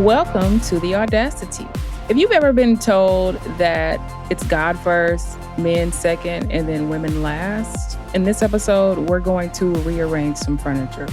Welcome to the Audacity. If you've ever been told that it's God first, men second, and then women last, in this episode, we're going to rearrange some furniture.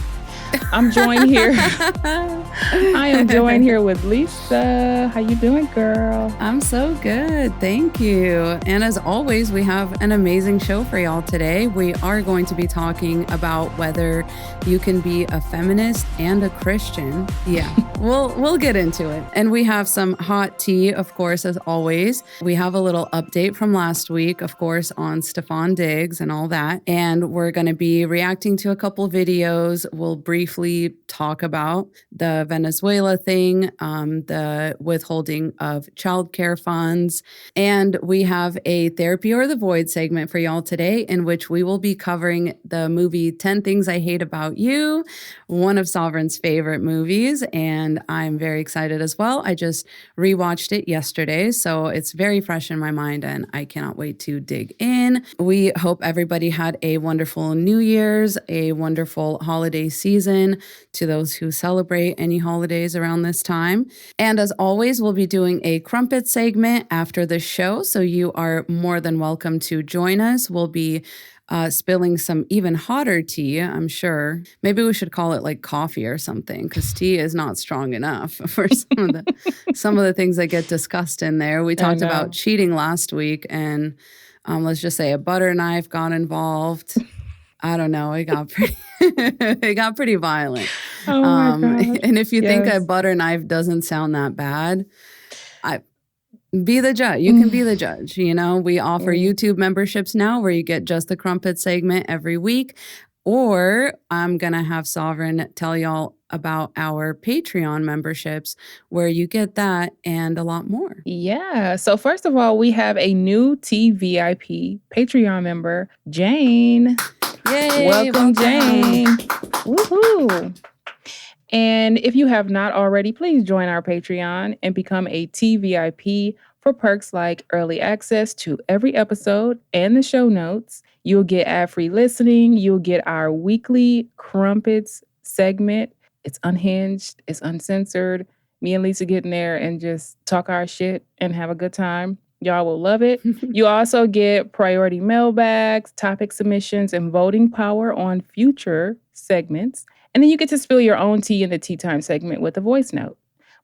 I'm joined here. I am joined here with Lisa. How you doing, girl? I'm so good. Thank you. And as always, we have an amazing show for y'all today. We are going to be talking about whether you can be a feminist and a Christian. Yeah, we'll get into it. And we have some hot tea, of course, as always. We have a little update from last week, of course, on Stefon Diggs and all that. And we're going to be reacting to a couple videos. We'll briefly talk about the Venezuela thing, the withholding of childcare funds. And we have a Therapy or the Void segment for y'all today, in which we will be covering the movie 10 Things I Hate About You, one of Sovereign's favorite movies. And I'm very excited as well. I just rewatched it yesterday, so it's very fresh in my mind and I cannot wait to dig in. We hope everybody had a wonderful New Year's, a wonderful holiday season to those who celebrate any holidays around this time. And as always, we'll be doing a crumpet segment after the show, so you are more than welcome to join us. We'll be spilling some even hotter tea, I'm sure. Maybe we should call it like coffee or something, because tea is not strong enough for some of the things that get discussed in there. We talked about cheating last week, and let's just say a butter knife got involved. I don't know. It got pretty, it got pretty violent. Oh my God. And if you think a butter knife doesn't sound that bad, be the judge. You can be the judge. You know, we offer YouTube memberships now where you get just the crumpet segment every week. Or I'm going to have Sovereign tell y'all about our Patreon memberships where you get that and a lot more. Yeah. So first of all, we have a new TVIP Patreon member, Jane. Yay! Welcome, Jane. Woohoo! And if you have not already, please join our Patreon and become a TVIP for perks like early access to every episode and the show notes. You'll get ad-free listening. You'll get our weekly Crumpets segment. It's unhinged. It's uncensored. Me and Lisa get in there and just talk our shit and have a good time. Y'all will love it. You also get priority mailbags, topic submissions, and voting power on future segments. And then you get to spill your own tea in the tea time segment with a voice note.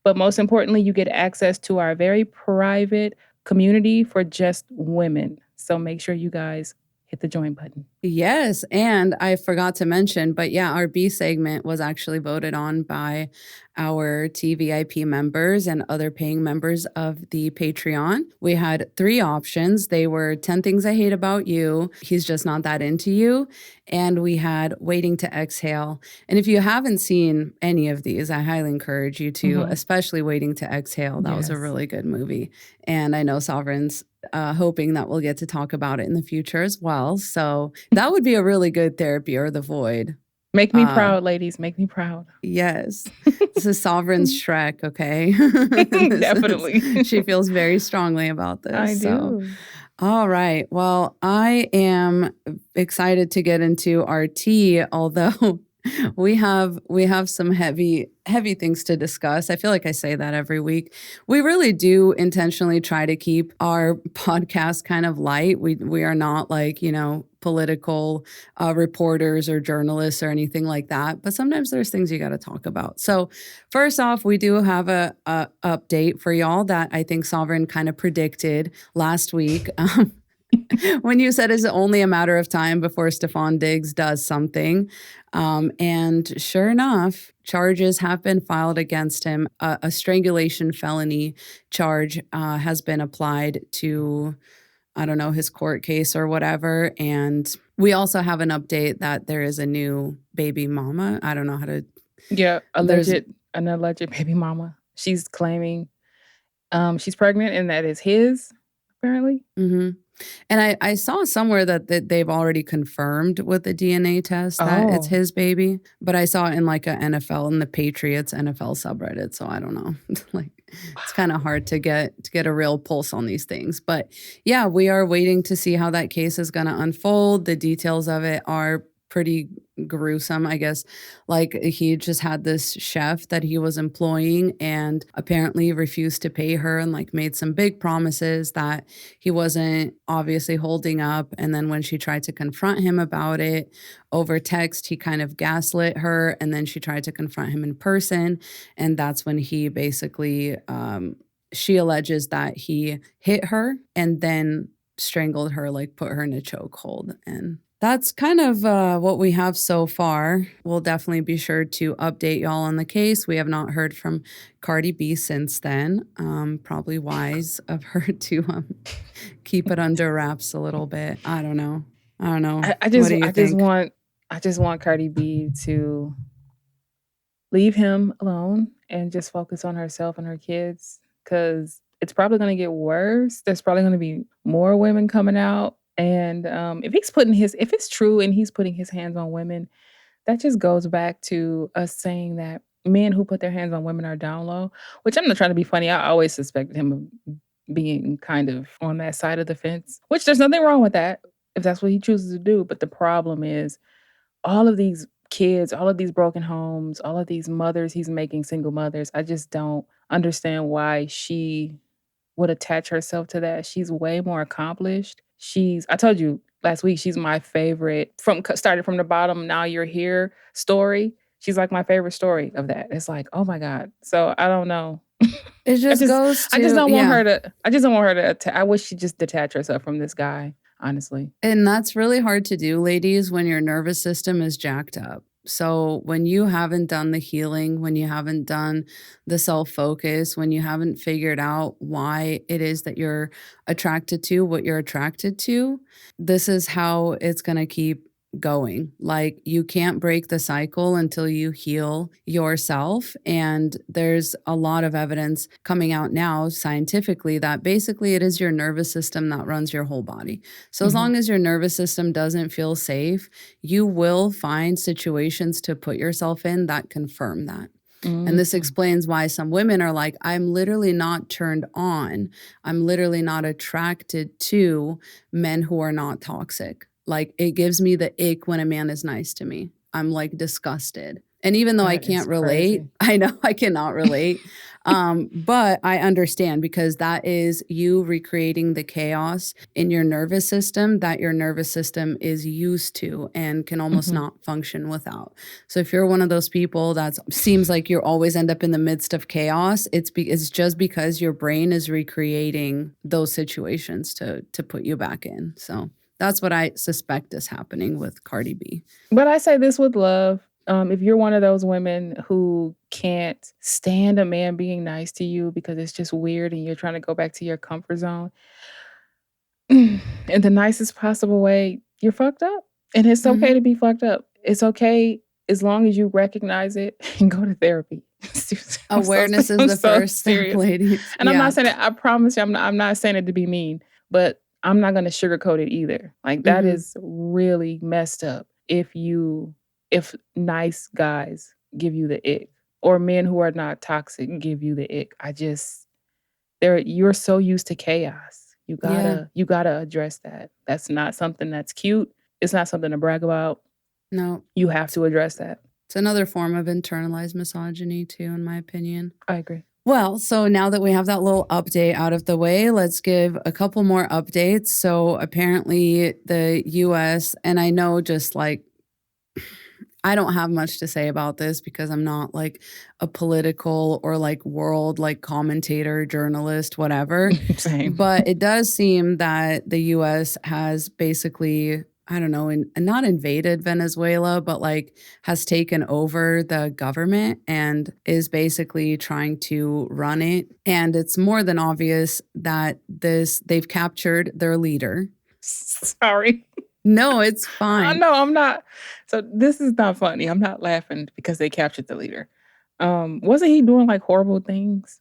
But most importantly, you get access to our very private community for just women. So make sure you guys hit the join button. Yes. And I forgot to mention, but yeah, our B segment was actually voted on by our TVIP members and other paying members of the Patreon. We had 3 options. They were 10 Things I Hate About You, He's Just Not That Into You, and we had Waiting to Exhale. And if you haven't seen any of these, I highly encourage you to, especially Waiting to Exhale. That was a really good movie. And I know Sovereign's hoping that we'll get to talk about it in the future as well. So that would be a really good Therapy or the Void. Make me proud, ladies. Make me proud. Yes. This is Sovereign's Shrek, okay? Definitely. She feels very strongly about this. I do. All right. Well, I am excited to get into our tea, although we have some heavy things to discuss. I feel like I say that every week. We really do intentionally try to keep our podcast kind of light. We are not like, political reporters or journalists or anything like that. But sometimes there's things you got to talk about. So first off, we do have a update for y'all that I think Sovereign kind of predicted last week. When you said it's only a matter of time before Stefon Diggs does something. And sure enough, charges have been filed against him. A strangulation felony charge has been applied to, I don't know, his court case or whatever. And we also have an update that there is a new baby mama. I don't know how to... Yeah, an alleged baby mama. She's claiming she's pregnant and that is his, apparently. Mm-hmm. And I saw somewhere that they've already confirmed with the DNA test that it's his baby. But I saw it in like a NFL in the Patriots NFL subreddit. So I don't know. Like it's kind of hard to get a real pulse on these things. But yeah, we are waiting to see how that case is going to unfold. The details of it are pretty gruesome, I guess. Like, he just had this chef that he was employing and apparently refused to pay her and like made some big promises that he wasn't obviously holding up. And then when she tried to confront him about it over text, he kind of gaslit her. And then she tried to confront him in person. And that's when he basically, she alleges that he hit her and then strangled her, like put her in a chokehold. And that's kind of what we have so far. We'll definitely be sure to update y'all on the case. We have not heard from Cardi B since then. Probably wise of her to keep it under wraps a little bit. I don't know. I just want Cardi B to leave him alone and just focus on herself and her kids, because it's probably going to get worse. There's probably going to be more women coming out. And if it's true and he's putting his hands on women, that just goes back to us saying that men who put their hands on women are down low, which I'm not trying to be funny. I always suspected him of being kind of on that side of the fence, which there's nothing wrong with that if that's what he chooses to do. But the problem is all of these kids, all of these broken homes, all of these mothers he's making single mothers. I just don't understand why she would attach herself to that. She's way more accomplished. I told you last week, she's my favorite started from the bottom, now you're here story. She's like my favorite story of that. It's like, oh my God. So I don't know. It just I just don't want her to, I wish she'd just detach herself from this guy, honestly. And that's really hard to do, ladies, when your nervous system is jacked up. So when you haven't done the healing, when you haven't done the self-focus, when you haven't figured out why it is that you're attracted to what you're attracted to, this is how it's going to keep going. Like, you can't break the cycle until you heal yourself. And there's a lot of evidence coming out now scientifically that basically it is your nervous system that runs your whole body. So as long as your nervous system doesn't feel safe, you will find situations to put yourself in that confirm that. And this explains why some women are like, I'm literally not turned on. I'm literally not attracted to men who are not toxic. Like, it gives me the ick when a man is nice to me. I'm like disgusted. And even though I can't relate, I know I cannot relate, but I understand, because that is you recreating the chaos in your nervous system that your nervous system is used to and can almost not function without. So if you're one of those people that seems like you always end up in the midst of chaos, it's just because your brain is recreating those situations to put you back in. So that's what I suspect is happening with Cardi B. But I say this with love. If you're one of those women who can't stand a man being nice to you because it's just weird and you're trying to go back to your comfort zone in the nicest possible way, you're fucked up. And it's okay to be fucked up. It's okay as long as you recognize it and go to therapy. Awareness is the first step, lady. And I'm not saying it, I promise you, I'm not saying it to be mean, but I'm not going to sugarcoat it either. Like, that is really messed up if nice guys give you the ick, or men who are not toxic give you the ick. You're so used to chaos. You gotta address that. That's not something that's cute. It's not something to brag about. No. You have to address that. It's another form of internalized misogyny too, in my opinion. I agree. Well, so now that we have that little update out of the way, let's give a couple more updates. So apparently the US, and I know just like, I don't have much to say about this because I'm not like a political or like world like commentator, journalist, whatever. Same. But it does seem that the US has basically, I don't know, not invaded Venezuela, but like has taken over the government and is basically trying to run it. And it's more than obvious that they've captured their leader. Sorry. No, it's fine. No, I'm not. So this is not funny. I'm not laughing because they captured the leader. Wasn't he doing like horrible things?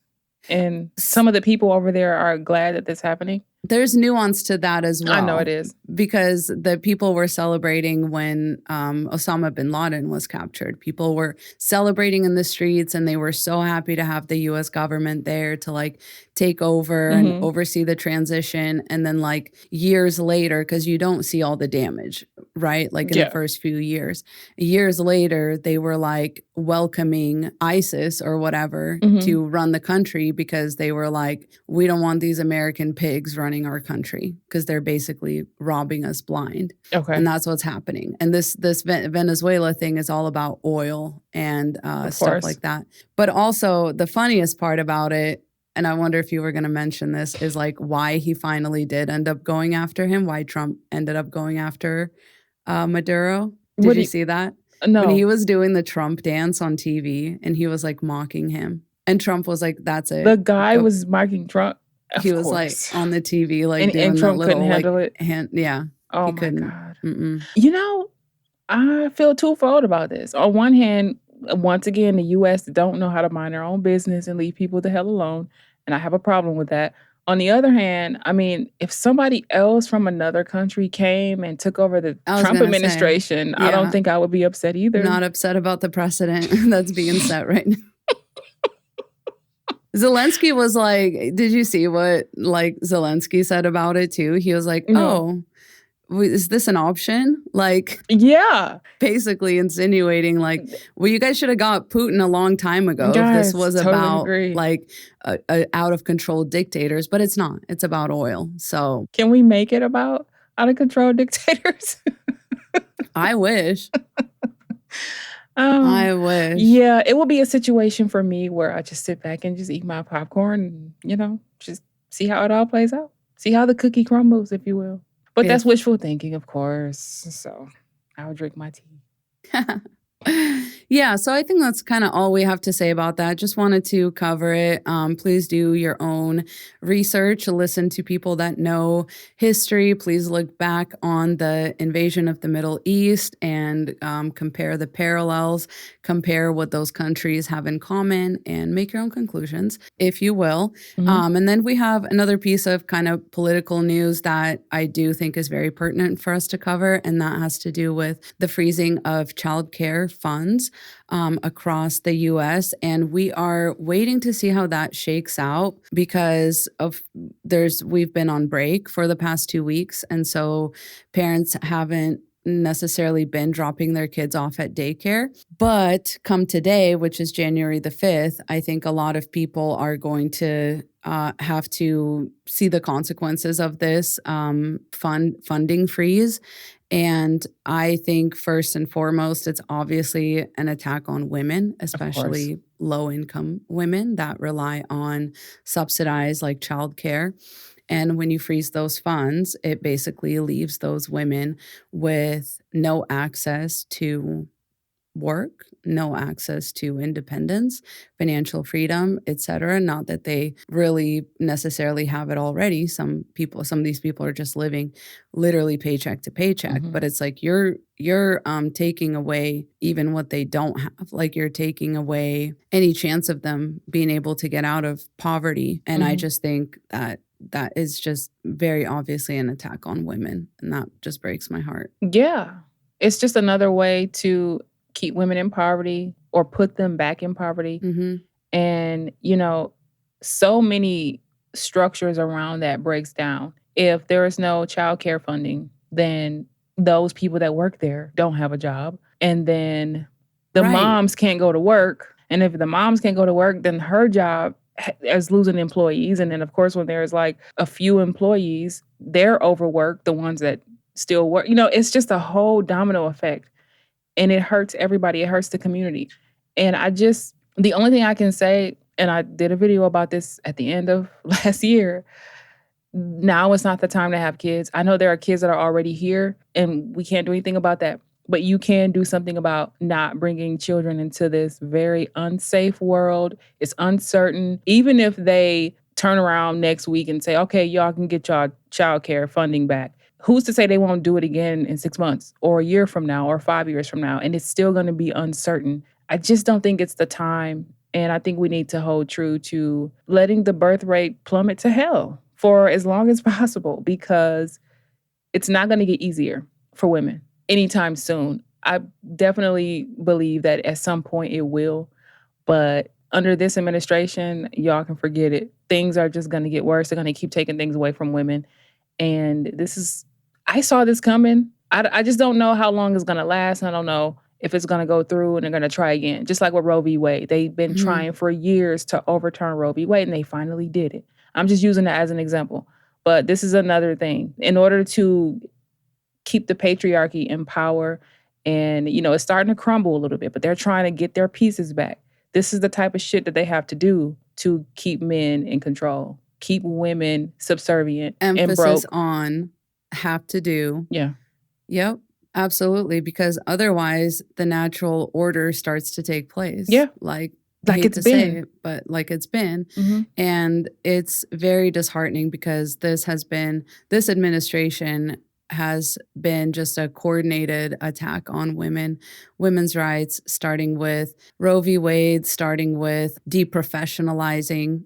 And some of the people over there are glad that this is happening. There's nuance to that as well. I know it is. Because the people were celebrating when Osama bin Laden was captured. People were celebrating in the streets and they were so happy to have the US government there to like take over and oversee the transition. And then like years later, because you don't see all the damage right? Like in the Yeah. first few years. Years later, they were like welcoming ISIS or whatever to run the country because they were like, we don't want these American pigs running our country because they're basically robbing us blind. Okay. And that's what's happening. And this Venezuela thing is all about oil and stuff like that. But also the funniest part about it, and I wonder if you were going to mention this, is like why he finally did end up going after him, why Trump ended up going after Maduro. Did you see that? No. When he was doing the Trump dance on TV and he was like mocking him. And Trump was like, that's it. The guy was mocking Trump? He was like on the TV, like doing and Trump that little couldn't handle like it? hand. Yeah. Oh he my couldn't. God. Mm-mm. You know, I feel twofold about this. On one hand, once again, the U.S. don't know how to mind their own business and leave people the hell alone. And I have a problem with that. On the other hand, I mean, if somebody else from another country came and took over the Trump administration, I don't think I would be upset either. Not upset about the precedent that's being set right now. Zelensky was like, did you see what like Zelensky said about it too? He was like, oh, is this an option? Like, yeah, basically insinuating like, well, you guys should have got Putin a long time ago if this was about like out of control dictators, but it's not. It's about oil. So can we make it about out of control dictators? I wish. I wish. Yeah, it will be a situation for me where I just sit back and just eat my popcorn and, you know, just see how it all plays out. See how the cookie crumbles, if you will. But that's wishful thinking, of course. So I'll drink my tea. Yeah, so I think that's kind of all we have to say about that. Just wanted to cover it. Please do your own research, listen to people that know history. Please look back on the invasion of the Middle East and compare the parallels, compare what those countries have in common, and make your own conclusions, if you will. And then we have another piece of kind of political news that I do think is very pertinent for us to cover, and that has to do with the freezing of childcare funds across the U.S. And we are waiting to see how that shakes out because we've been on break for the past 2 weeks. And so parents haven't necessarily been dropping their kids off at daycare. But come today, which is January the 5th, I think a lot of people are going to have to see the consequences of this funding freeze. And I think first and foremost, it's obviously an attack on women, especially low-income women that rely on subsidized like childcare. And when you freeze those funds, it basically leaves those women with no access to work, no access to independence, financial freedom, etc. Not that they really necessarily have it already. Some of these people are just living literally paycheck to paycheck. But it's like you're taking away even what they don't have. Like you're taking away any chance of them being able to get out of poverty. And I just think that is just very obviously an attack on women. And that just breaks my heart. Yeah. It's just another way to keep women in poverty or put them back in poverty. And, you know, so many structures around that breaks down. If there is no childcare funding, then those people that work there don't have a job. And then the moms can't go to work. And if the moms can't go to work, then her job is losing employees. And then, of course, when there's like a few employees, they're overworked, the ones that still work. You know, it's just a whole domino effect. And it hurts everybody. It hurts the community. And the only thing I can say, and I did a video about this at the end of last year, now is not the time to have kids. I know there are kids that are already here and we can't do anything about that. But you can do something about not bringing children into this very unsafe world. It's uncertain. Even if they turn around next week and say, okay, y'all can get y'all childcare funding back. Who's to say they won't do it again in 6 months or a year from now or 5 years from now? And it's still going to be uncertain. I just don't think it's the time. And I think we need to hold true to letting the birth rate plummet to hell for as long as possible, because it's not going to get easier for women anytime soon. I definitely believe that at some point it will. But under this administration, y'all can forget it. Things are just going to get worse. They're going to keep taking things away from women. And I saw this coming. I just don't know how long it's going to last. I don't know if it's going to go through and they're going to try again. Just like with Roe v. Wade. They've been trying for years to overturn Roe v. Wade, and they finally did it. I'm just using that as an example. But this is another thing. In order to keep the patriarchy in power, and, it's starting to crumble a little bit, but they're trying to get their pieces back. This is the type of shit that they have to do to keep men in control, keep women subservient and broke. Emphasis on have to do. Yeah. Yep, absolutely. Because otherwise, the natural order starts to take place. Yeah. Like it's been. But like it's been. And it's very disheartening because this administration has been just a coordinated attack on women's rights, starting with Roe v. Wade, starting with deprofessionalizing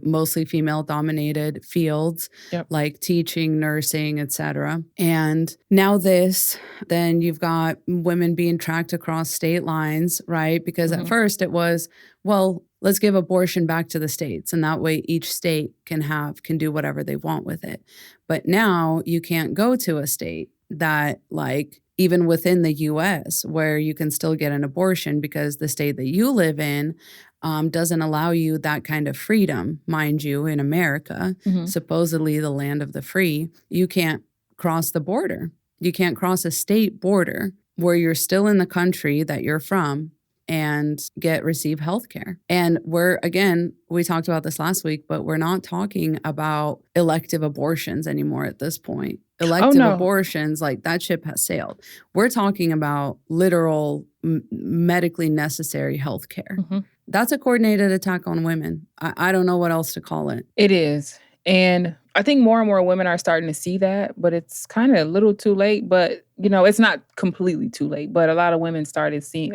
mostly female-dominated fields like teaching, nursing, etc. And now then you've got women being tracked across state lines, right? Because at first it was, well, let's give abortion back to the states, and that way each state can do whatever they want with it. But now you can't go to a state that, like, even within the U.S., where you can still get an abortion because the state that you live in doesn't allow you that kind of freedom. Mind you, in America, supposedly the land of the free, you can't cross the border. You can't cross a state border where you're still in the country that you're from and receive health care. And we talked about this last week, but we're not talking about elective abortions anymore at this point. Elective abortions, like that ship has sailed. We're talking about literal medically necessary health care. That's a coordinated attack on women. I don't know what else to call it. It is. And I think more and more women are starting to see that, but it's kind of a little too late. But, it's not completely too late. But a lot of women are starting to see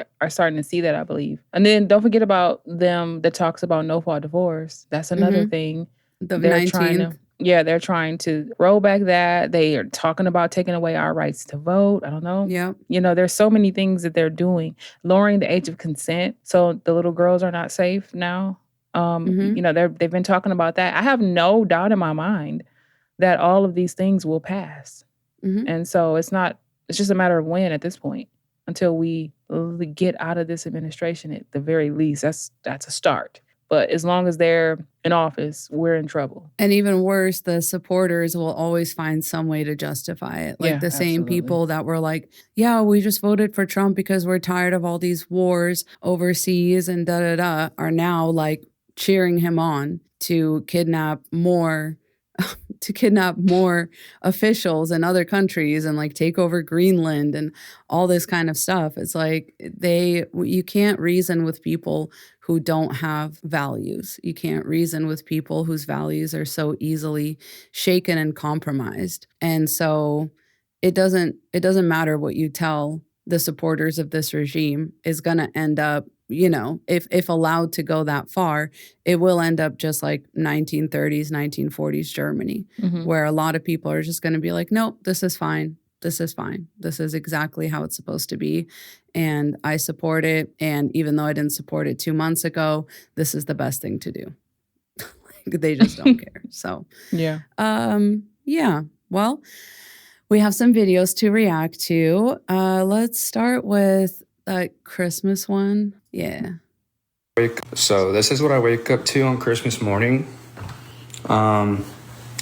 that, I believe. And then don't forget about them that talks about no-fault divorce. That's another thing. The 19th. They're trying to roll back that. They are talking about taking away our rights to vote. I don't know. Yeah. There's so many things that they're doing. Lowering the age of consent so the little girls are not safe now. They've been talking about that. I have no doubt in my mind that all of these things will pass. And so it's just a matter of when at this point until we get out of this administration at the very least. That's a start. But as long as they're in office, we're in trouble. And even worse, the supporters will always find some way to justify it. Like the same people that were like, yeah, we just voted for Trump because we're tired of all these wars overseas and da-da-da, are now like cheering him on to kidnap more officials in other countries and like take over Greenland and all this kind of stuff. It's like you can't reason with people who don't have values. You can't reason with people whose values are so easily shaken and compromised. And so it doesn't matter what you tell the supporters of this regime is going to end up, if allowed to go that far, it will end up just like 1930s, 1940s Germany, where a lot of people are just going to be like, nope, this is fine. This is fine. This is exactly how it's supposed to be. And I support it. And even though I didn't support it 2 months ago, this is the best thing to do. They just don't care. So, yeah. Well, we have some videos to react to. Let's start with a Christmas one. Yeah. So this is what I wake up to on Christmas morning. On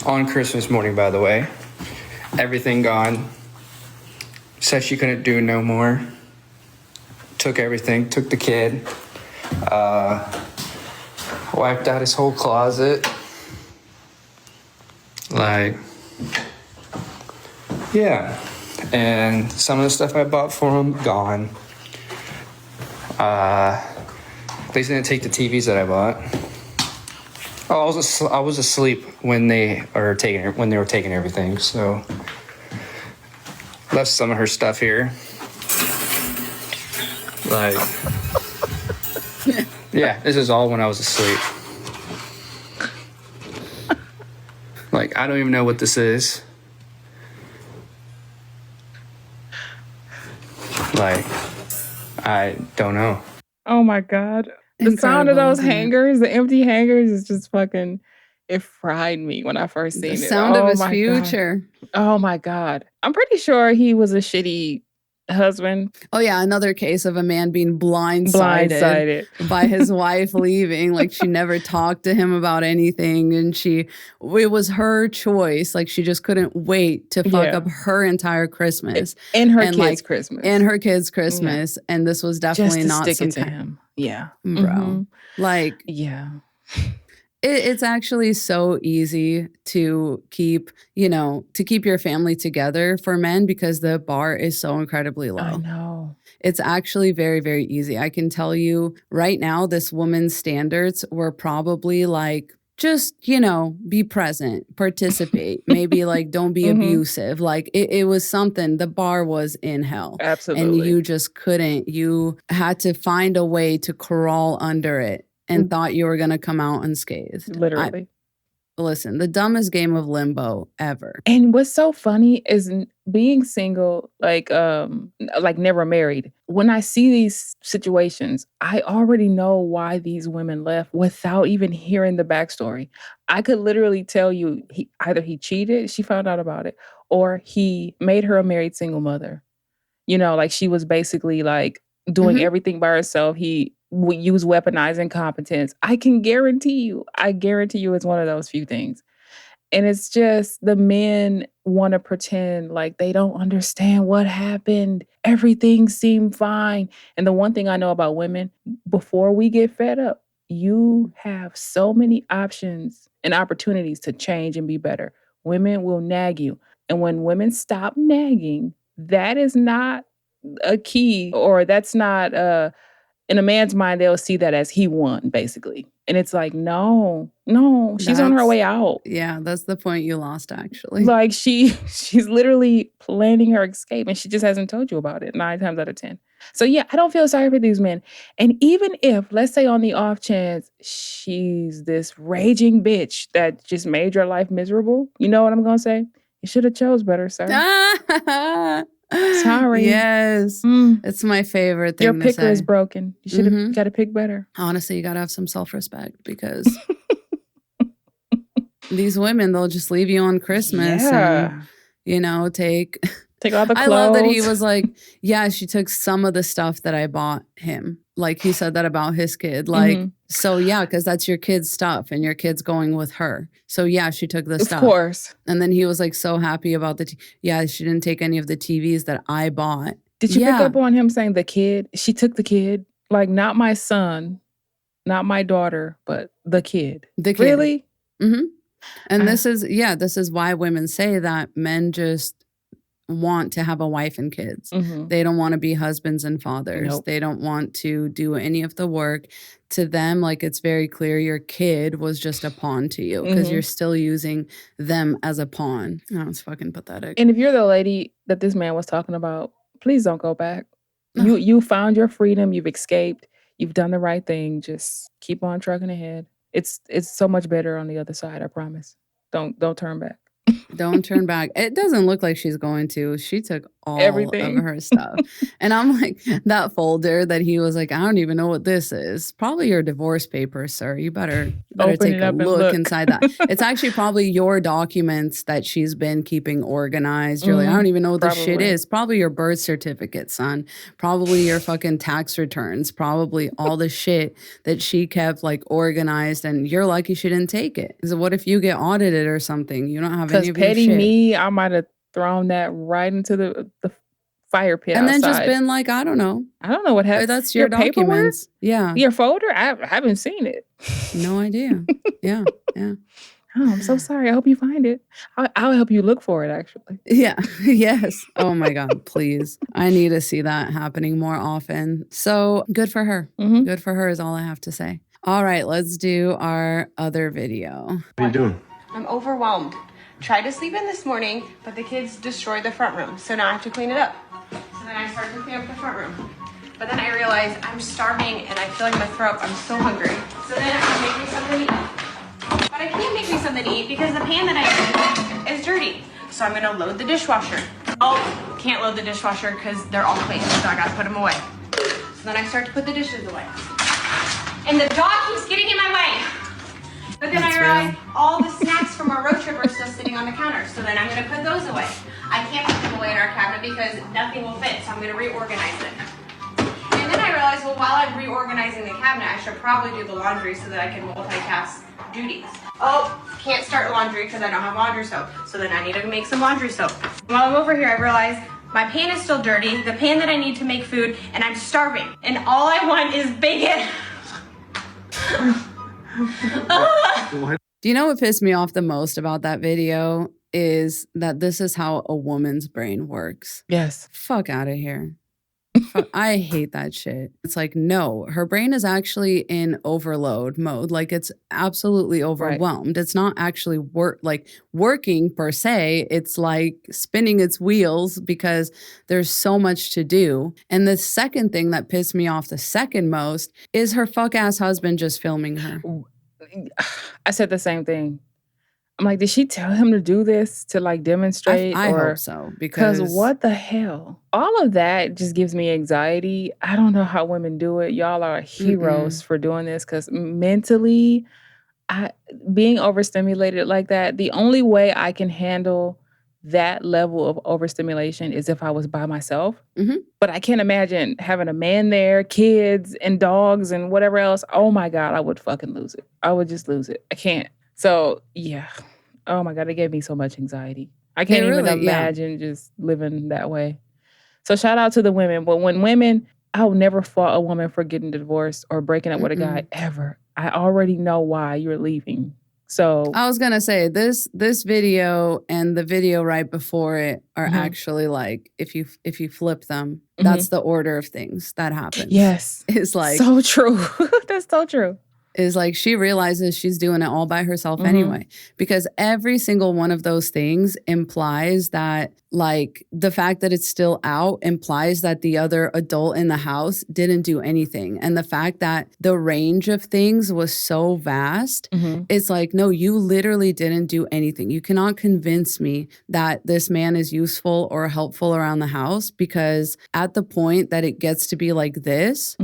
Christmas morning, by the way. Everything gone. Said she couldn't do no more. Took everything. Took the kid. Wiped out his whole closet. Yeah. And some of the stuff I bought for him, gone. They didn't take the TVs that I bought. Oh, I was asleep when they were taking everything. So left some of her stuff here. Yeah, this is all when I was asleep. I don't even know what this is. I don't know. Oh my God. The sound of those hangers, the empty hangers is just fucking It fried me when I first seen The it. sound of Oh his my God. future. Oh my God. I'm pretty sure he was a shitty husband. Oh yeah, another case of a man being blindsided by his wife leaving. Like she never talked to him about anything, and it was her choice. Like she just couldn't wait to fuck up her entire Christmas and her kids' Christmas. And her kids' Christmas. Yeah. And this was definitely just to not stick some it to him. Yeah. Bro. Mm-hmm. Like, yeah. It's actually so easy to keep your family together for men because the bar is so incredibly low. I know. It's actually very, very easy. I can tell you right now, this woman's standards were probably like, just, be present, participate, maybe like don't be abusive. Like it was something, the bar was in hell. Absolutely. And you just couldn't, you had to find a way to crawl under it. And thought you were going to come out unscathed. Literally. Listen, the dumbest game of limbo ever. And what's so funny is being single, like never married. When I see these situations, I already know why these women left without even hearing the backstory. I could literally tell you either he cheated, she found out about it, or he made her a married single mother. Like she was basically like doing everything by herself. He would use weaponized incompetence. I guarantee you it's one of those few things. And it's just the men want to pretend like they don't understand what happened. Everything seemed fine. And the one thing I know about women, before we get fed up, you have so many options and opportunities to change and be better. Women will nag you. And when women stop nagging, that is not a key, or that's not in a man's mind, they'll see that as he won, basically. And it's like, no, she's on her way out. Yeah, that's the point you lost, actually. Like she's literally planning her escape, and she just hasn't told you about it 9 times out of 10. So yeah, I don't feel sorry for these men. And even if, let's say on the off chance, she's this raging bitch that just made your life miserable, you know what I'm going to say? You should have chose better, sir. Sorry. Yes. It's my favorite thing Your to picker say. is broken. You should have got to pick better. Honestly, you got to have some self-respect because these women, they'll just leave you on Christmas and, take all the clothes. I love that he was like, yeah, she took some of the stuff that I bought him. Like he said that about his kid. Like, so yeah, because that's your kid's stuff and your kid's going with her. So yeah, she took the stuff. Of course. And then he was like so happy about she didn't take any of the TVs that I bought. Did you pick up on him saying the kid? She took the kid. Like not my son, not my daughter, but the kid. The kid. Really? Mm-hmm. And this is why women say that men just want to have a wife and kids. They don't want to be husbands and fathers. Nope. They don't want to do any of the work. To them, like it's very clear your kid was just a pawn to you because you're still using them as a pawn. Oh, it's fucking pathetic. And if you're the lady that this man was talking about, please don't go back. You found your freedom. You've escaped. You've done the right thing. Just keep on trucking ahead. It's so much better on the other side. I promise. Don't turn back. Don't turn back. It doesn't look like she's going to. She took all everything of her stuff. And I'm like, that folder that he was like, I don't even know what this is. Probably your divorce papers, sir. You better take a look inside that. It's actually probably your documents that she's been keeping organized. You're like, I don't even know what this shit is. Probably your birth certificate, son. Probably your fucking tax returns. Probably all the shit that she kept like organized, and you're lucky she didn't take it. So what if you get audited or something? You don't have any of your shit. Petty me, I might have thrown that right into the fire pit and outside. then just been like, I don't know what happened. That's your documents. Yeah. Your folder? I haven't seen it. No idea. Yeah. Oh, I'm so sorry. I hope you find it. I'll help you look for it, actually. Yeah. Yes. Oh my God, please. I need to see that happening more often. So good for her. Good for her is all I have to say. All right, let's do our other video. What are you doing? I'm overwhelmed. Tried to sleep in this morning, but the kids destroyed the front room. So now I have to clean it up. So then I started to clean up the front room. But then I realized I'm starving and I feel like I'm gonna throw up. I'm so hungry. So then I'm gonna make me something to eat. But I can't make me something to eat because the pan that I use is dirty. So I'm gonna load the dishwasher. Oh, can't load the dishwasher because they're all clean. So I gotta put them away. So then I start to put the dishes away. And the dog keeps getting in my way. But then I realized all the snacks from our road trip are still sitting on the counter. So then I'm going to put those away. I can't put them away in our cabinet because nothing will fit. So I'm going to reorganize it. And then I realized, well, while I'm reorganizing the cabinet, I should probably do the laundry so that I can multitask duties. Oh, can't start laundry because I don't have laundry soap. So then I need to make some laundry soap. While I'm over here, I realized my pan is still dirty, the pan that I need to make food, and I'm starving. And all I want is bacon. Do you know what pissed me off the most about that video is that this is how a woman's brain works. Yes. Fuck out of here. I hate that shit. It's like, no, her brain is actually in overload mode. Like it's absolutely overwhelmed. Right. It's not actually working per se. It's like spinning its wheels because there's so much to do. And the second thing that pissed me off the second most is her fuck ass husband just filming her. I said the same thing. I'm like, did she tell him to do this to like demonstrate? I hope so. Because what the hell? All of that just gives me anxiety. I don't know how women do it. Y'all are heroes for doing this because mentally, being overstimulated like that, the only way I can handle that level of overstimulation is if I was by myself. Mm-hmm. But I can't imagine having a man there, kids and dogs and whatever else. Oh my God, I would fucking lose it. I would just lose it. I can't. So, yeah. Oh, my God. It gave me so much anxiety. I can't even imagine just living that way. So shout out to the women. But when women, I would never fault a woman for getting divorced or breaking up with a guy ever. I already know why you're leaving. So I was going to say this video and the video right before it are actually like, if you flip them, that's the order of things that happens. Yes. It's like. So true. That's so true. Is like she realizes she's doing it all by herself anyway. Because every single one of those things implies that like the fact that it's still out implies that the other adult in the house didn't do anything. And the fact that the range of things was so vast, it's like, no, you literally didn't do anything. You cannot convince me that this man is useful or helpful around the house because at the point that it gets to be like this,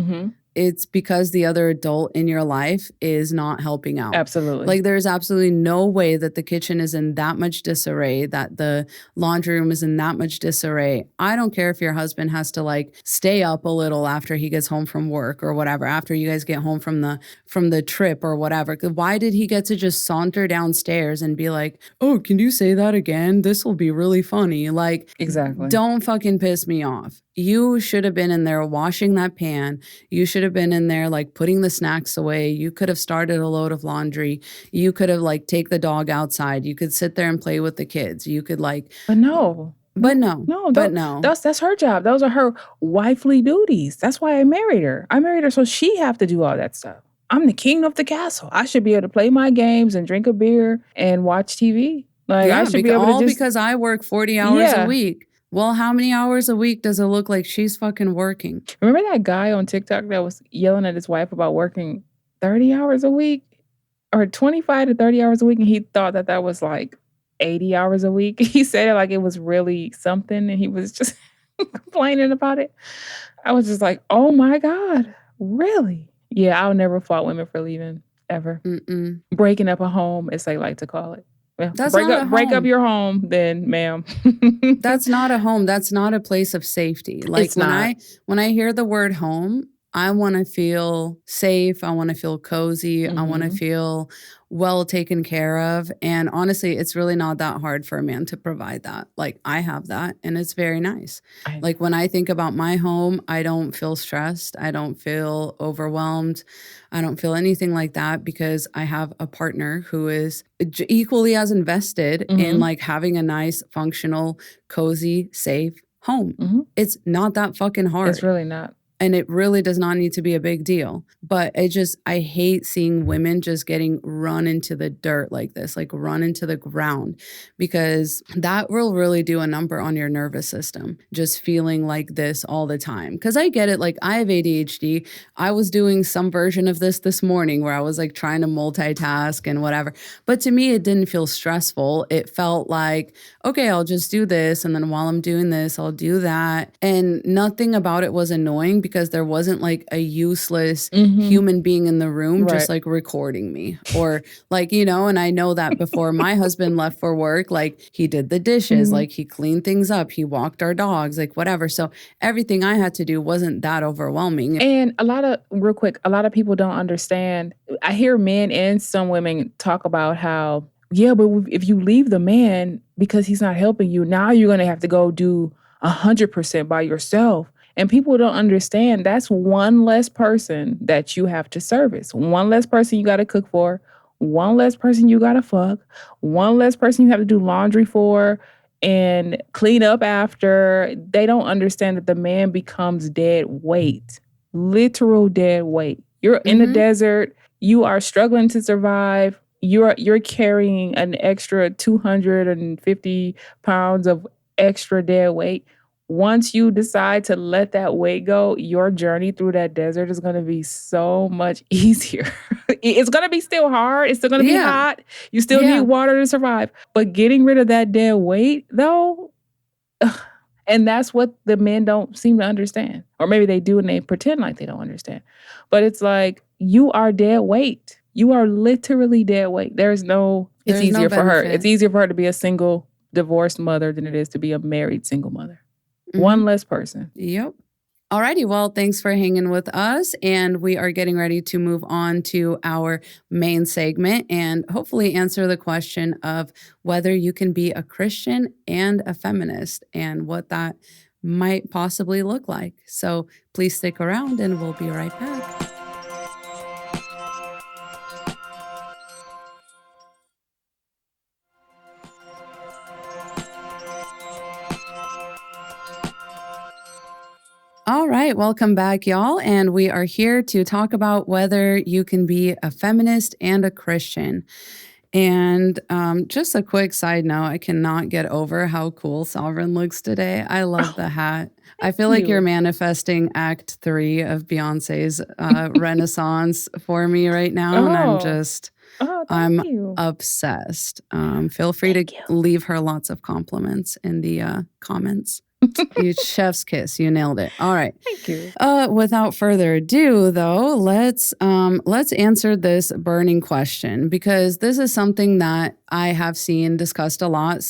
it's because the other adult in your life is not helping out. Absolutely. Like there's absolutely no way that the kitchen is in that much disarray, that the laundry room is in that much disarray. I don't care if your husband has to like stay up a little after he gets home from work or whatever, after you guys get home from the trip or whatever. Why did he get to just saunter downstairs and be like, oh, can you say that again? This will be really funny. Like, exactly. Don't fucking piss me off. You should have been in there washing that pan. You should have been in there like putting the snacks away. You could have started a load of laundry. You could have like take the dog outside. You could sit there and play with the kids. You could like. But no. That's her job. Those are her wifely duties. That's why I married her. I married her so she have to do all that stuff. I'm the king of the castle. I should be able to play my games and drink a beer and watch TV. Like I should be able to because I work 40 hours a week. Well, how many hours a week does it look like she's fucking working? Remember that guy on TikTok that was yelling at his wife about working 30 hours a week or 25 to 30 hours a week? And he thought that was like 80 hours a week. He said it like it was really something and he was just complaining about it. I was just like, oh my God, really? Yeah, I'll never fault women for leaving, ever. Breaking up a home, as they like to call it. That's break up your home, then, ma'am. That's not a home. That's not a place of safety. Like when I hear the word home, I want to feel safe. I want to feel cozy. I want to feel well taken care of. And honestly, it's really not that hard for a man to provide that. Like I have that and it's very nice. Like when I think about my home, I don't feel stressed. I don't feel overwhelmed. I don't feel anything like that because I have a partner who is equally as invested in like having a nice, functional, cozy, safe home. It's not that fucking hard. It's really not. And it really does not need to be a big deal. But I hate seeing women just getting run into the dirt like this, like run into the ground, because that will really do a number on your nervous system, just feeling like this all the time. Because I get it, like I have ADHD. I was doing some version of this morning where I was like trying to multitask and whatever. But to me, it didn't feel stressful. It felt like, okay, I'll just do this. And then while I'm doing this, I'll do that. And nothing about it was annoying because because there wasn't like a useless Mhm. human being in the room just Right. like recording me, or like, you know, and I know that before my husband left for work, like he did the dishes, Mhm. like he cleaned things up, he walked our dogs, like whatever. So everything I had to do wasn't that overwhelming. And real quick, a lot of people don't understand. I hear men and some women talk about how, yeah, but if you leave the man because he's not helping you, now you're going to have to go do 100% by yourself. And people don't understand that's one less person that you have to service, one less person you got to cook for, one less person you got to fuck, one less person you have to do laundry for and clean up after. They don't understand that the man becomes dead weight, literal dead weight. You're in the desert, you are struggling to survive. You're carrying an extra 250 pounds of extra dead weight. Once you decide to let that weight go, your journey through that desert is going to be so much easier. It's going to be still hard. It's still going to be hot. You still need water to survive. But getting rid of that dead weight, though, and that's what the men don't seem to understand. Or maybe they do and they pretend like they don't understand. But it's like, you are dead weight. You are literally dead weight. It's easier for her. It's easier for her to be a single divorced mother than it is to be a married single mother. One less person. Yep. Alrighty, well, thanks for hanging with us. And we are getting ready to move on to our main segment and hopefully answer the question of whether you can be a Christian and a feminist and what that might possibly look like. So please stick around and we'll be right back. All right, welcome back, y'all. And we are here to talk about whether you can be a feminist and a Christian. And just a quick side note, I cannot get over how cool Sovereign looks today. I love the hat. I feel like you're manifesting Act 3 of Beyonce's Renaissance for me right now. And I'm obsessed. Feel free to leave her lots of compliments in the comments. You chef's kiss. You nailed it. All right. Thank you. Without further ado, though, let's answer this burning question, because this is something that I have seen discussed a lot. As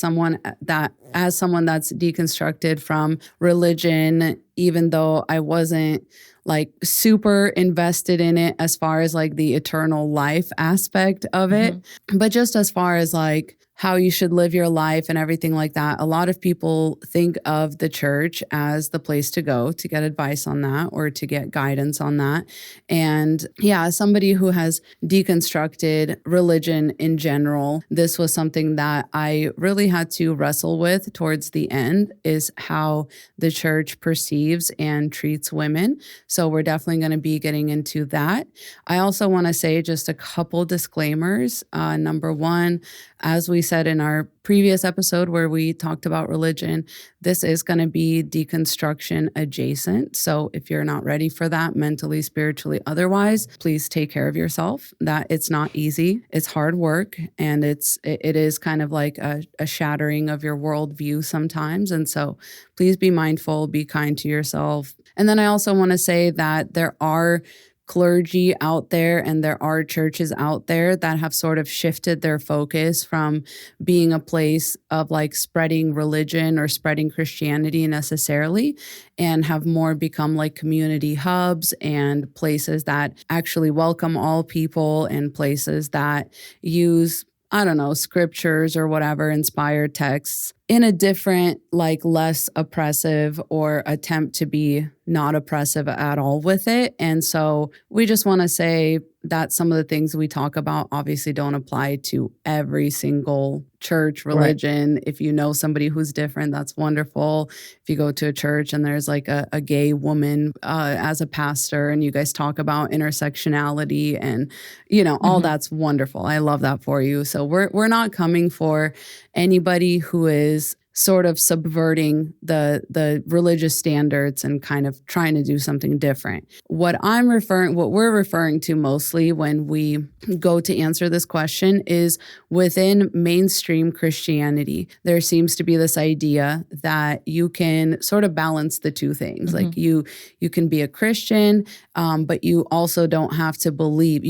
someone that's deconstructed from religion, even though I wasn't like super invested in it as far as like the eternal life aspect of it, but just as far as like how you should live your life and everything like that. A lot of people think of the church as the place to go to get advice on that or to get guidance on that. And yeah, as somebody who has deconstructed religion in general, this was something that I really had to wrestle with towards the end, is how the church perceives and treats women. So we're definitely going to be getting into that. I also want to say just a couple disclaimers. Number one, as we said in our previous episode where we talked about religion, this is going to be deconstruction adjacent. So if you're not ready for that mentally, spiritually, otherwise, please take care of yourself. That it's not easy. It's hard work. And it is kind of like a shattering of your worldview sometimes. And so please be mindful, be kind to yourself. And then I also want to say that there are clergy out there and there are churches out there that have sort of shifted their focus from being a place of like spreading religion or spreading Christianity necessarily, and have more become like community hubs and places that actually welcome all people and places that use, I don't know, scriptures or whatever, inspired texts in a different, like less oppressive or attempt to be not oppressive at all with it. And so we just want to say that some of the things we talk about obviously don't apply to every single church, religion. Right. If you know somebody who's different, that's wonderful. If you go to a church and there's like a gay woman as a pastor and you guys talk about intersectionality and, you know, all that's wonderful. I love that for you. So we're not coming for anybody who is sort of subverting the religious standards and kind of trying to do something different. What we're referring to mostly when we go to answer this question is within mainstream Christianity, there seems to be this idea that you can sort of balance the two things. Like you can be a Christian, but you also don't have to believe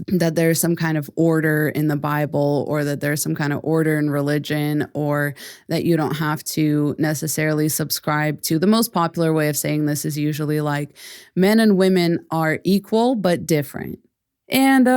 that there's some kind of order in the Bible, or that there's some kind of order in religion, or that you don't have to necessarily subscribe to. The most popular way of saying this is usually like men and women are equal but different. And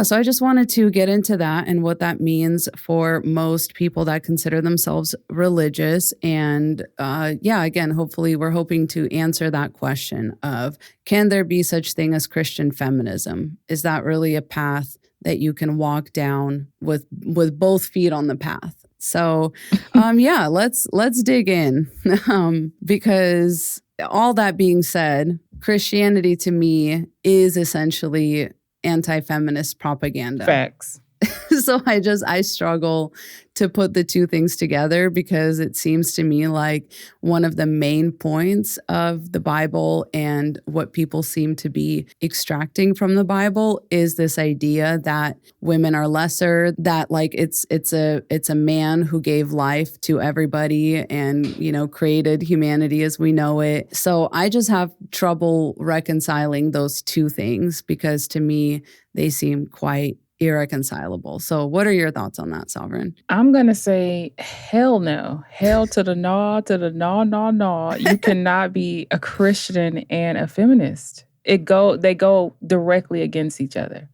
so I just wanted to get into that and what that means for most people that consider themselves religious. And again, hopefully we're hoping to answer that question of, can there be such thing as Christian feminism? Is that really a path that you can walk down with both feet on the path? So let's dig in because all that being said, Christianity to me is essentially anti-feminist propaganda. Facts. So I struggle to put the two things together, because it seems to me like one of the main points of the Bible and what people seem to be extracting from the Bible is this idea that women are lesser, that like it's a man who gave life to everybody and, created humanity as we know it. So I just have trouble reconciling those two things, because to me, they seem quite irreconcilable. So what are your thoughts on that, Sovereign? I'm going to say hell no. Hell to the no, to the no. You cannot be a Christian and a feminist. They go directly against each other.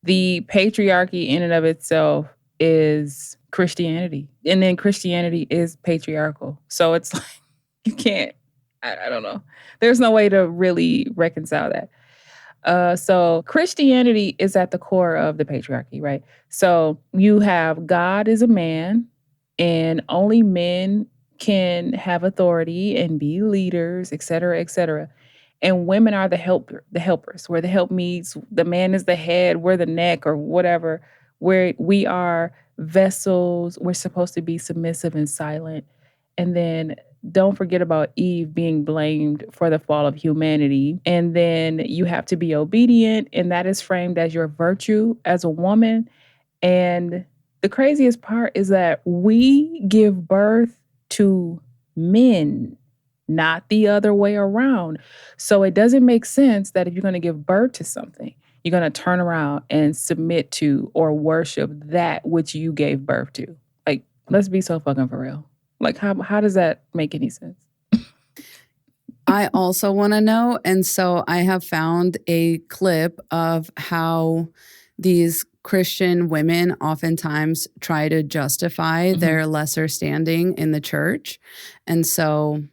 The patriarchy in and of itself is Christianity. And then Christianity is patriarchal. So it's like, you can't, I don't know. There's no way to really reconcile that. So Christianity is at the core of the patriarchy, right? So you have God is a man, and only men can have authority and be leaders, et cetera, et cetera. And women are the helpers, where the help meets. The man is the head, we're the neck, or whatever, where we are vessels. We're supposed to be submissive and silent. And then don't forget about Eve being blamed for the fall of humanity. And then you have to be obedient, and that is framed as your virtue as a woman. And the craziest part is that we give birth to men, not the other way around. So it doesn't make sense that if you're going to give birth to something, you're going to turn around and submit to or worship that which you gave birth to. Like, let's be so fucking for real. Like, how does that make any sense? I also want to know. And so I have found a clip of how these Christian women oftentimes try to justify their lesser standing in the church. And so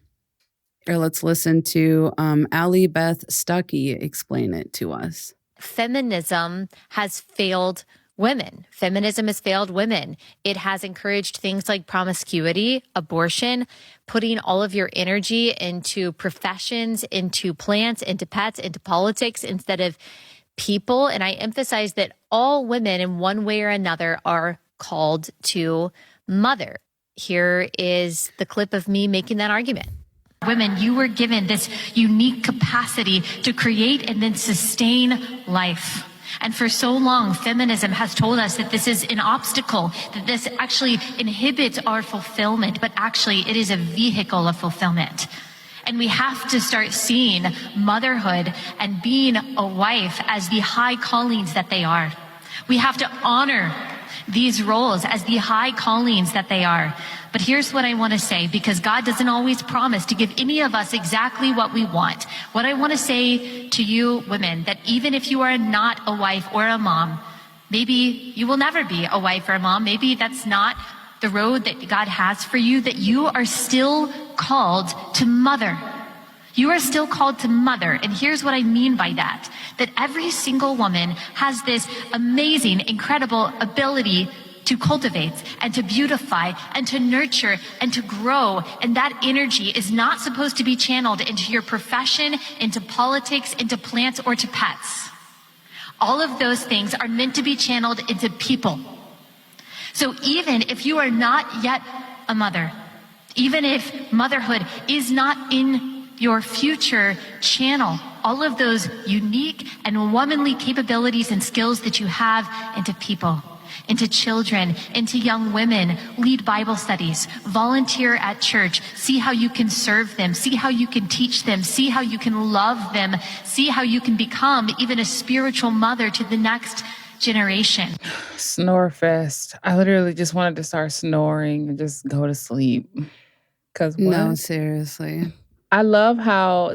let's listen to Allie Beth Stuckey explain it to us. Feminism has failed women. Feminism has failed women. It has encouraged things like promiscuity, abortion, putting all of your energy into professions, into plants, into pets, into politics instead of people. And I emphasize that all women in one way or another are called to mother. Here is the clip of me making that argument. Women, you were given this unique capacity to create and then sustain life. And for so long, feminism has told us that this is an obstacle, that this actually inhibits our fulfillment, but actually it is a vehicle of fulfillment. And we have to start seeing motherhood and being a wife as the high callings that they are. We have to honor these roles as the high callings that they are. But here's what I want to say, because God doesn't always promise to give any of us exactly what we want. What I want to say to you women, that even if you are not a wife or a mom, maybe you will never be a wife or a mom, maybe that's not the road that God has for you, that you are still called to mother. You are still called to mother. And here's what I mean by that, that every single woman has this amazing, incredible ability to cultivate and to beautify and to nurture and to grow. And that energy is not supposed to be channeled into your profession, into politics, into plants, or to pets. All of those things are meant to be channeled into people. So even if you are not yet a mother. Even if motherhood is not in your future channel, all of those unique and womanly capabilities and skills that you have into people, into children, into young women, lead Bible studies, volunteer at church, see how you can serve them, see how you can teach them, see how you can love them, see how you can become even a spiritual mother to the next generation. Snore fest. I literally just wanted to start snoring and just go to sleep. Because No, seriously. I love how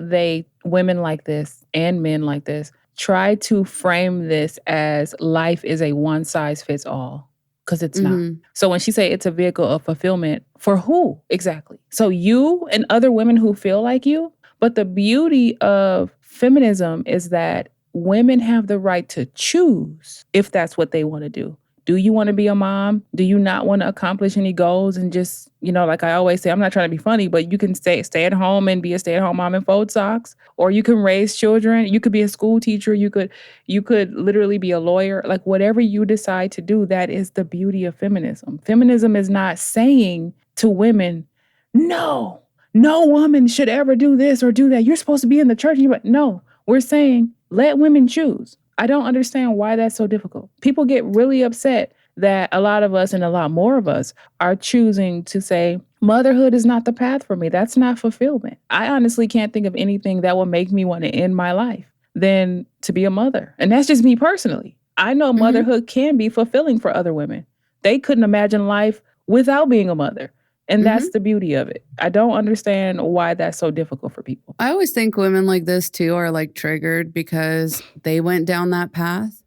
women like this and men like this, try to frame this as life is a one-size-fits-all, because it's not. So when she say it's a vehicle of fulfillment, for who exactly? So you and other women who feel like you? But the beauty of feminism is that women have the right to choose if that's what they want to do. Do you want to be a mom? Do you not want to accomplish any goals and just, like I always say, I'm not trying to be funny, but you can stay at home and be a stay-at-home mom and fold socks, or you can raise children. You could be a school teacher. You could literally be a lawyer. Like whatever you decide to do, that is the beauty of feminism. Feminism is not saying to women, no woman should ever do this or do that. You're supposed to be in the church. No, we're saying let women choose. I don't understand why that's so difficult. People get really upset that a lot of us and a lot more of us are choosing to say, motherhood is not the path for me. That's not fulfillment. I honestly can't think of anything that will make me want to end my life than to be a mother. And that's just me personally. I know motherhood can be fulfilling for other women. They couldn't imagine life without being a mother. And that's the beauty of it. I don't understand why that's so difficult for people. I always think women like this too are like triggered because they went down that path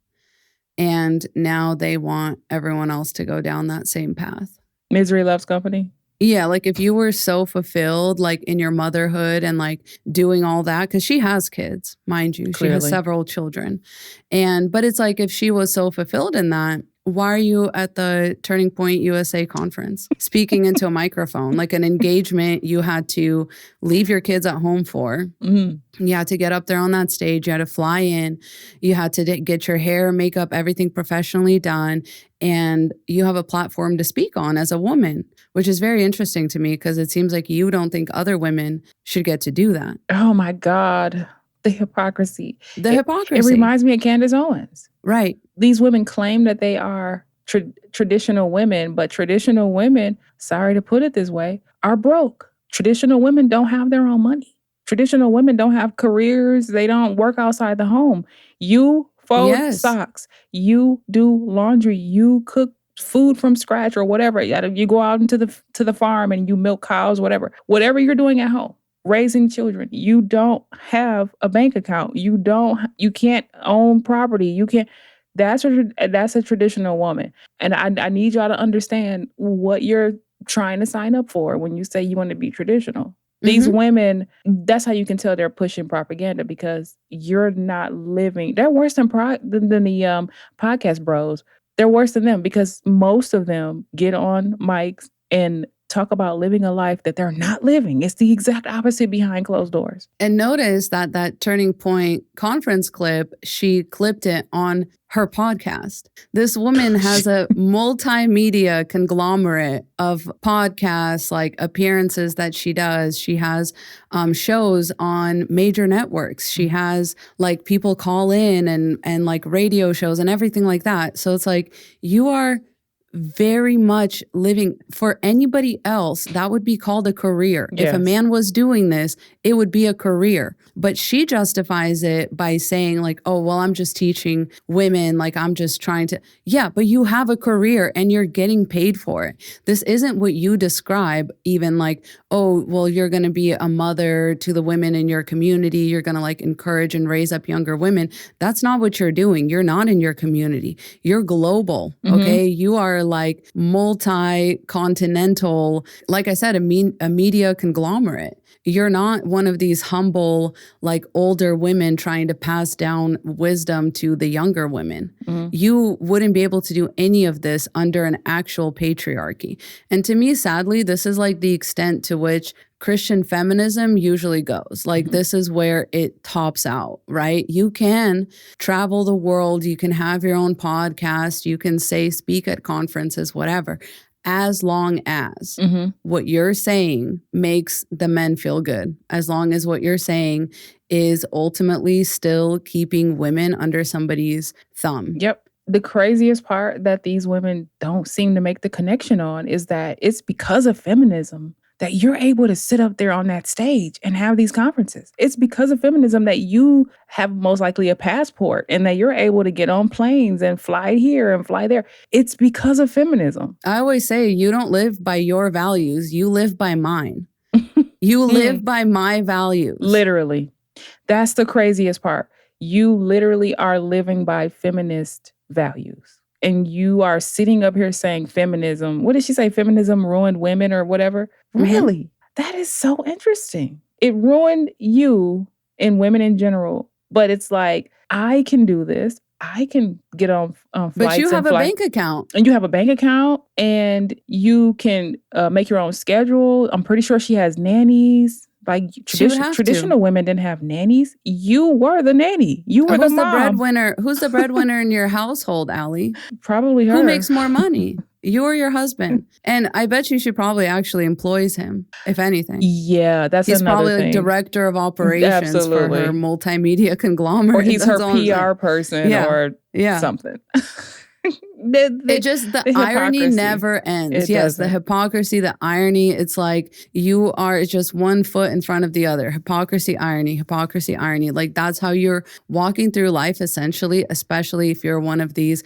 and now they want everyone else to go down that same path. Misery loves company. Yeah, like if you were so fulfilled like in your motherhood and like doing all that, because she has kids, mind you. She has several children. But it's like if she was so fulfilled in that, why are you at the Turning Point USA conference speaking into a microphone? Like an engagement you had to leave your kids at home for. You had to get up there on that stage. You had to fly in. You had to get your hair, makeup, everything professionally done. And you have a platform to speak on as a woman, which is very interesting to me because it seems like you don't think other women should get to do that. Oh my God. The hypocrisy. Hypocrisy. It reminds me of Candace Owens. Right. These women claim that they are traditional women, but traditional women, sorry to put it this way, are broke. Traditional women don't have their own money. Traditional women don't have careers. They don't work outside the home. You fold socks. You do laundry. You cook food from scratch or whatever. You go out into the farm and you milk cows, whatever. Whatever you're doing at home. Raising children, you don't have a bank account. You can't own property. You can't. That's a traditional woman. And I need y'all to understand what you're trying to sign up for when you say you want to be traditional. These women, that's how you can tell they're pushing propaganda because you're not living. They're worse than the podcast bros. They're worse than them because most of them get on mics and talk about living a life that they're not living. It's the exact opposite behind closed doors. And notice that Turning Point conference clip, she clipped it on her podcast. This woman has a multimedia conglomerate of podcasts, like appearances that she does. She has shows on major networks. She has like people call in and like radio shows and everything like that. So it's like you are very much living. For anybody else, that would be called a career. Yes. If a man was doing this, it would be a career. But she justifies it by saying like, oh, well, I'm just teaching women, like I'm just trying to. Yeah, but you have a career and you're getting paid for it. This isn't what you describe, even like, oh, well, you're going to be a mother to the women in your community. You're going to like encourage and raise up younger women. That's not what you're doing. You're not in your community. You're global, okay? You are like multi-continental, like I said, a media conglomerate. You're not one of these humble, like older women trying to pass down wisdom to the younger women. You wouldn't be able to do any of this under an actual patriarchy. And to me, sadly, this is like the extent to which Christian feminism usually goes. Like this is where it tops out, right? You can travel the world. You can have your own podcast. You can speak at conferences, whatever. as long as Mm-hmm. what you're saying makes the men feel good, as long as what you're saying is ultimately still keeping women under somebody's thumb. Yep. The craziest part that these women don't seem to make the connection on is that it's because of feminism that you're able to sit up there on that stage and have these conferences. It's because of feminism that you have most likely a passport and that you're able to get on planes and fly here and fly there. It's because of feminism. I always say you don't live by your values, you live by mine. You live by my values. Literally. That's the craziest part. You literally are living by feminist values. And you are sitting up here saying feminism. What did she say? Feminism ruined women or whatever? Really? That is so interesting. It ruined you and women in general. But it's like, I can do this. I can get on flights. But you have a bank account. And you have a bank account and you can make your own schedule. I'm pretty sure she has nannies. Like traditional women didn't have nannies. You were the nanny. You were the mom. Breadwinner? Who's the breadwinner in your household, Allie? Probably her. Who makes more money? You or your husband? And I bet you she probably actually employs him, if anything. Yeah, he's another probably thing. Like director of operations for her multimedia conglomerate. Or he's her PR person or something. The irony never ends. Yes, the hypocrisy, the irony. It's like you are just one foot in front of the other. Hypocrisy, irony, hypocrisy, irony. Like that's how you're walking through life, essentially, especially if you're one of these,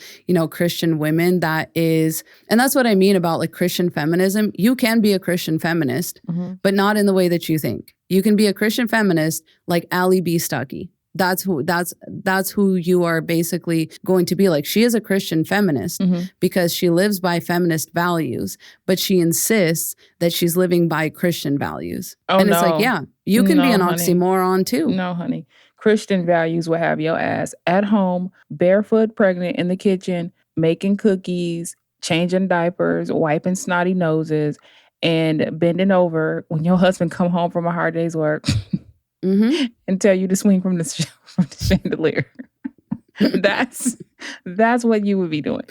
Christian women that is, and that's what I mean about like Christian feminism. You can be a Christian feminist, but not in the way that you think. You can be a Christian feminist like Allie B. Stuckey. That's who you are basically going to be like. She is a Christian feminist because she lives by feminist values, but she insists that she's living by Christian values. It's like, yeah, you can be an oxymoron too. No, honey. Christian values will have your ass at home, barefoot, pregnant in the kitchen, making cookies, changing diapers, wiping snotty noses, and bending over when your husband come home from a hard day's work. And tell you to swing from the chandelier. That's what you would be doing.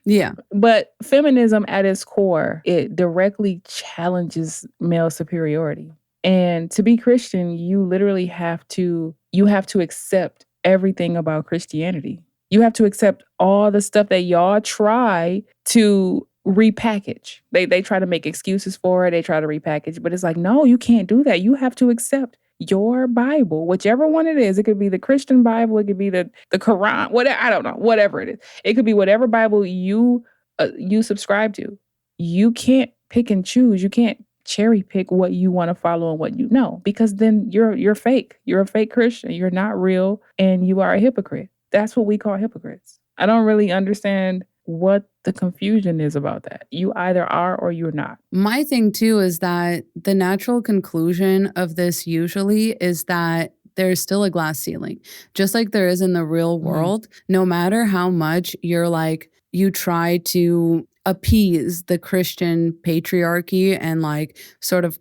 Yeah. But feminism at its core, it directly challenges male superiority. And to be Christian, you literally have to accept everything about Christianity. You have to accept all the stuff that y'all try to repackage. They try to make excuses for it. They try to repackage, but it's like, no, you can't do that. You have to accept your Bible, whichever one it is. It could be the Christian Bible. It could be the Quran, whatever. I don't know, whatever it is. It could be whatever Bible you subscribe to. You can't pick and choose. You can't cherry pick what you want to follow and what you know, because then you're fake. You're a fake Christian. You're not real, and you are a hypocrite. That's what we call hypocrites. I don't really understand what the confusion is about that. You either are or you're not. My thing too is that the natural conclusion of this usually is that there's still a glass ceiling, just like there is in the real world. No matter how much you try to appease the Christian patriarchy and sort of,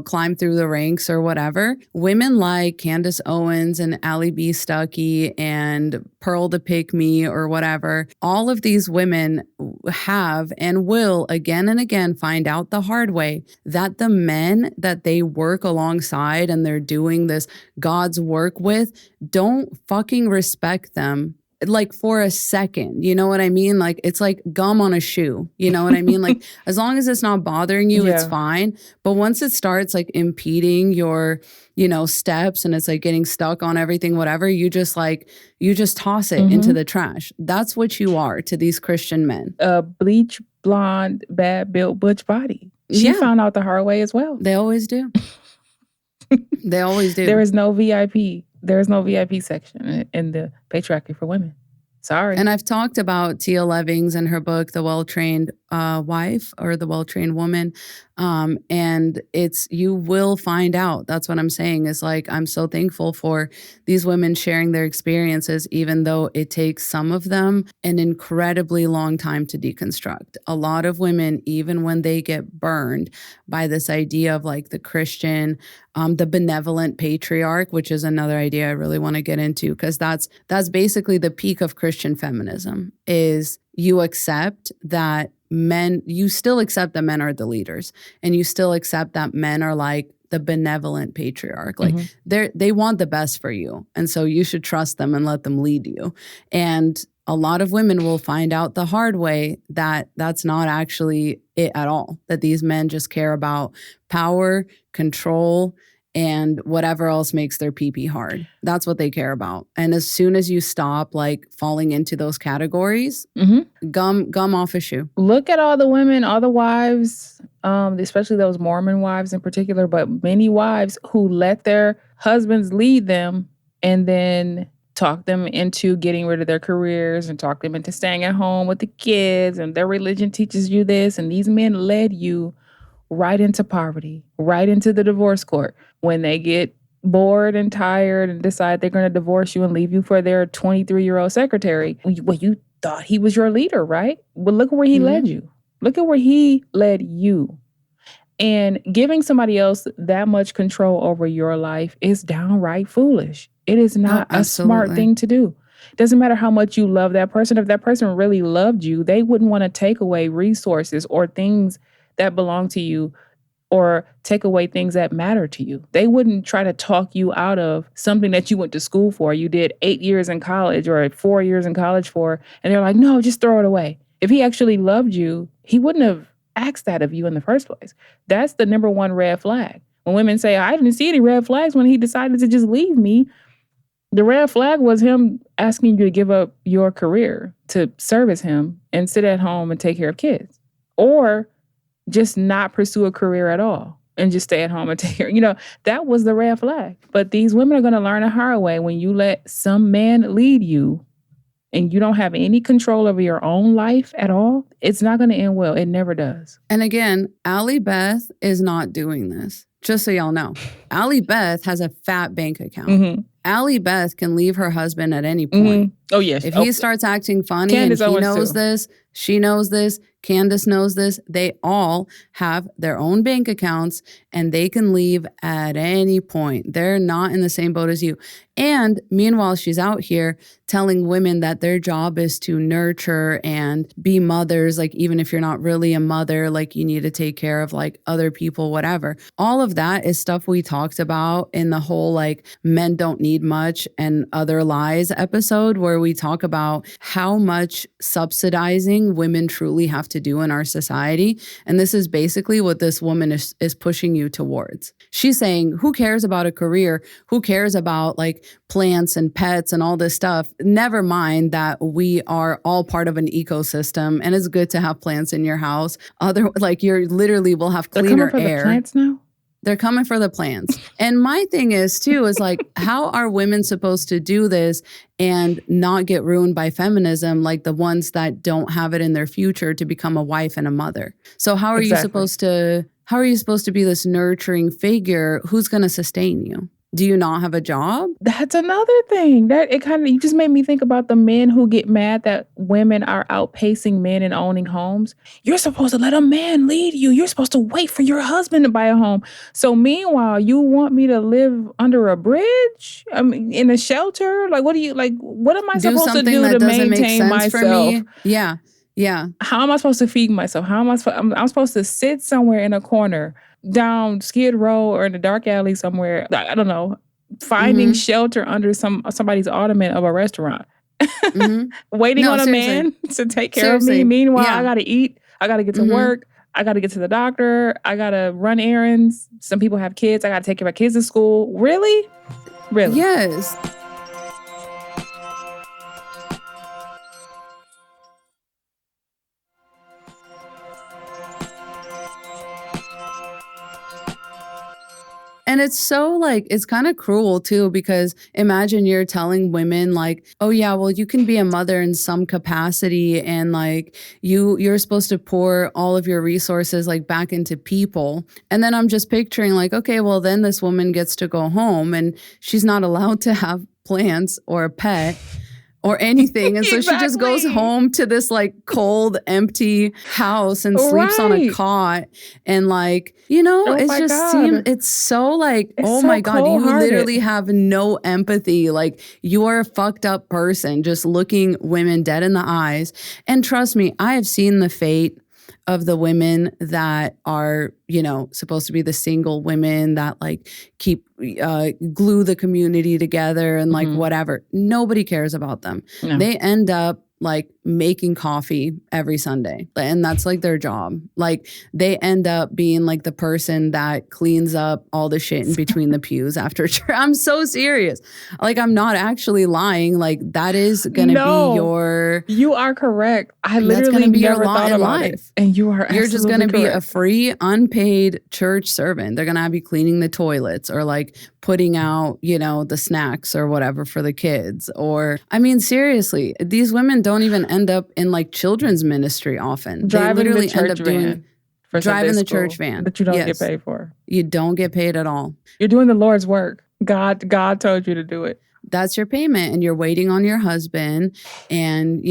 climb through the ranks or whatever. Women like Candace Owens and Allie B. Stuckey and Pearl the Pick-Me or whatever, all of these women have and will again and again find out the hard way that the men that they work alongside and they're doing this God's work with don't fucking respect them. For a second, you know what I mean? It's like gum on a shoe, you know what I mean? As long as it's not bothering you, it's fine. But once it starts impeding your, steps and it's getting stuck on everything, whatever, you just toss it into the trash. That's what you are to these Christian men. Bleach, blonde, bad built, butch body. She found out the hard way as well. They always do. They always do. There is no VIP. There is no VIP section in the patriarchy for women. Sorry. And I've talked about Tia Levings in her book, The Well-Trained Wife or The Well-Trained Woman. And you will find out. That's what I'm saying is I'm so thankful for these women sharing their experiences, even though it takes some of them an incredibly long time to deconstruct. A lot of women, even when they get burned by this idea of the Christian, the benevolent patriarch, which is another idea I really want to get into, because that's basically the peak of Christian feminism is you accept that men, you still accept that men are the leaders, and you still accept that men are like the benevolent patriarch. Like they want the best for you. And so you should trust them and let them lead you. And a lot of women will find out the hard way that that's not actually it at all, that these men just care about power, control, and whatever else makes their pee-pee hard. That's what they care about. And as soon as you stop like falling into those categories, gum off a shoe. Look at all the women, all the wives, especially those Mormon wives in particular, but many wives who let their husbands lead them and then talk them into getting rid of their careers and talk them into staying at home with the kids, and their religion teaches you this, and these men led you right into poverty, right into the divorce court. When they get bored and tired and decide they're going to divorce you and leave you for their 23-year-old secretary, well, you thought he was your leader, right? Well, look at where he led you. Look at where he led you. And giving somebody else that much control over your life is downright foolish. It is not a smart thing to do. Doesn't matter how much you love that person. If that person really loved you, they wouldn't want to take away resources or things that belong to you or take away things that matter to you. They wouldn't try to talk you out of something that you went to school for. You did 8 years in college or 4 years in college for, and they're like, no, just throw it away. If he actually loved you, he wouldn't have asked that of you in the first place. That's the number one red flag. When women say, I didn't see any red flags when he decided to just leave me, the red flag was him asking you to give up your career to service him and sit at home and take care of kids. Or just not pursue a career at all and just stay at home and take care. That was the red flag. But these women are going to learn the hard way. When you let some man lead you and you don't have any control over your own life at all, it's not going to end well. It never does. And again, Allie Beth is not doing this. Just so y'all know, Allie Beth has a fat bank account. Allie Beth can leave her husband at any point. Oh, yes. If he starts acting funny Candace and he Owens knows too. this, she knows this, Candace knows this, they all have their own bank accounts and they can leave at any point. They're not in the same boat as you. And meanwhile, she's out here telling women that their job is to nurture and be mothers. Like, even if you're not really a mother, like you need to take care of like other people, whatever. All of that is stuff we talked about in the whole like men don't need much and other lies episode, where we talk about how much subsidizing women truly have to do in our society. And this is basically what this woman is pushing you towards. She's saying, who cares about a career? Who cares about like plants and pets and all this stuff? Never mind that we are all part of an ecosystem and it's good to have plants in your house. Like you literally will have cleaner They're coming for air. the plants now? They're coming for the plants. And my thing is too, is like, how are women supposed to do this and not get ruined by feminism, like the ones that don't have it in their future to become a wife and a mother? So how are you supposed to be this nurturing figure? Who's going to sustain you? Do you not have a job? That's another thing. You just made me think about the men who get mad that women are outpacing men in owning homes. You're supposed to let a man lead you. You're supposed to wait for your husband to buy a home. So meanwhile, you want me to live under a bridge? I mean, in a shelter? Like, what am I supposed to do to maintain myself? Yeah. How am I supposed to feed myself? I'm supposed to sit somewhere in a corner down Skid Row or in a dark alley somewhere, I don't know, finding shelter under somebody's ottoman of a restaurant, waiting on a man to take care of me. Meanwhile, I got to eat. I got to get to work. I got to get to the doctor. I got to run errands. Some people have kids. I got to take care of my kids at school. Really? Yes. And it's so like, it's kind of cruel too, because imagine you're telling women like, oh yeah, well, you can be a mother in some capacity and like you're supposed to pour all of your resources like back into people. And then I'm just picturing like, okay, well then this woman gets to go home and she's not allowed to have plants or a pet or anything. And so she just goes home to this like cold, empty house and sleeps on a cot. And like, it's so like, oh my God, you literally have no empathy. Like you are a fucked up person just looking women dead in the eyes. And trust me, I have seen the fate of the women that are, supposed to be the single women that like keep glue the community together and like whatever. Nobody cares about them. No. They end up like making coffee every Sunday. And that's like their job. Like they end up being like the person that cleans up all the shit in between the pews after church. I'm so serious. Like I'm not actually lying. Like that is going to be your... You are correct. I That's literally gonna be your never lot thought in about life. it. And you are You're just going to be a correct. free, unpaid church servant. They're going to have you cleaning the toilets or like putting out, the snacks or whatever for the kids. Or, I mean, seriously, these women don't even end up in like children's ministry often. Driving they literally the church end up doing van for driving Sunday the church school van that you don't Yes. get paid for. You don't get paid at all. You're doing the Lord's work. God told you to do it. That's your payment, and you're waiting on your husband, and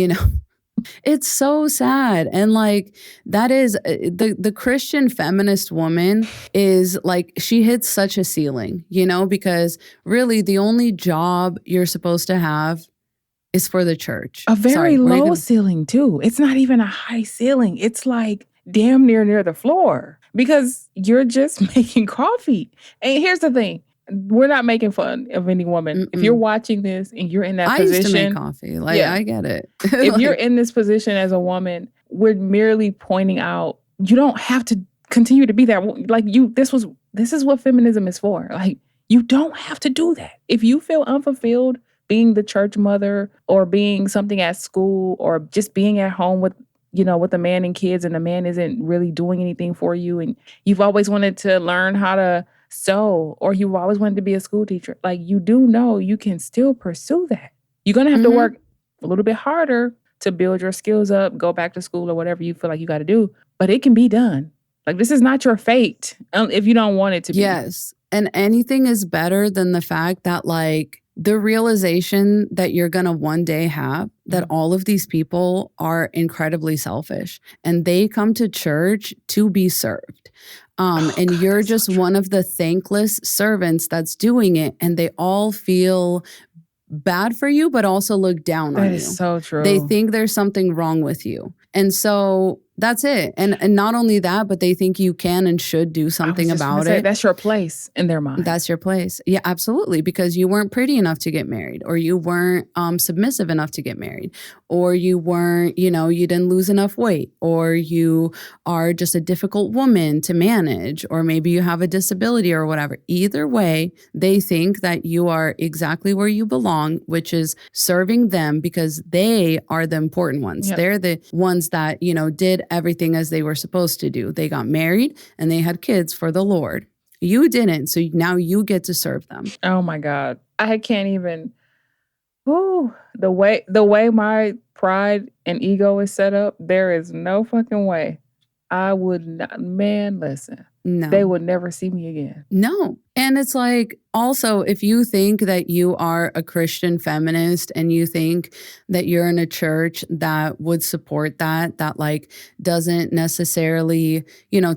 it's so sad. And like that is the Christian feminist woman is like, she hits such a ceiling, because really the only job you're supposed to have is for the church. A very Sorry, low ceiling too. It's not even a high ceiling. It's like damn near the floor because you're just making coffee. And here's the thing. We're not making fun of any woman. Mm-mm. If you're watching this and you're in that I position. used to make coffee. Like, Yeah. I get it. If you're in this position as a woman, we're merely pointing out you don't have to continue to be that. Like this is what feminism is for. Like you don't have to do that. If you feel unfulfilled being the church mother or being something at school or just being at home with a man and kids and the man isn't really doing anything for you and you've always wanted to learn how to sew or you've always wanted to be a school teacher, like you do know you can still pursue that. You're going to have to work a little bit harder to build your skills up, go back to school or whatever you feel like you got to do, but it can be done. Like this is not your fate if you don't want it to be. Yes. And anything is better than the fact that like the realization that you're going to one day have that all of these people are incredibly selfish and they come to church to be served. And you're just one of the thankless servants that's doing it. And they all feel bad for you, but also look down on you. That is so true. They think there's something wrong with you. And so that's it. And not only that, but they think you can and should do something about it. That's your place in their mind. That's your place. Yeah, absolutely. Because you weren't pretty enough to get married, or you weren't submissive enough to get married, or you weren't, you didn't lose enough weight, or you are just a difficult woman to manage, or maybe you have a disability or whatever. Either way, they think that you are exactly where you belong, which is serving them because they are the important ones. Yep. They're the ones that, did everything as they were supposed to do. They got married and they had kids for the Lord. You didn't, so now you get to serve them. Oh my God. I can't even the way my pride and ego is set up, there is no fucking way. I would not, man, listen. No. They would never see me again. No. And it's like, also, if you think that you are a Christian feminist and you think that you're in a church that would support that like doesn't necessarily,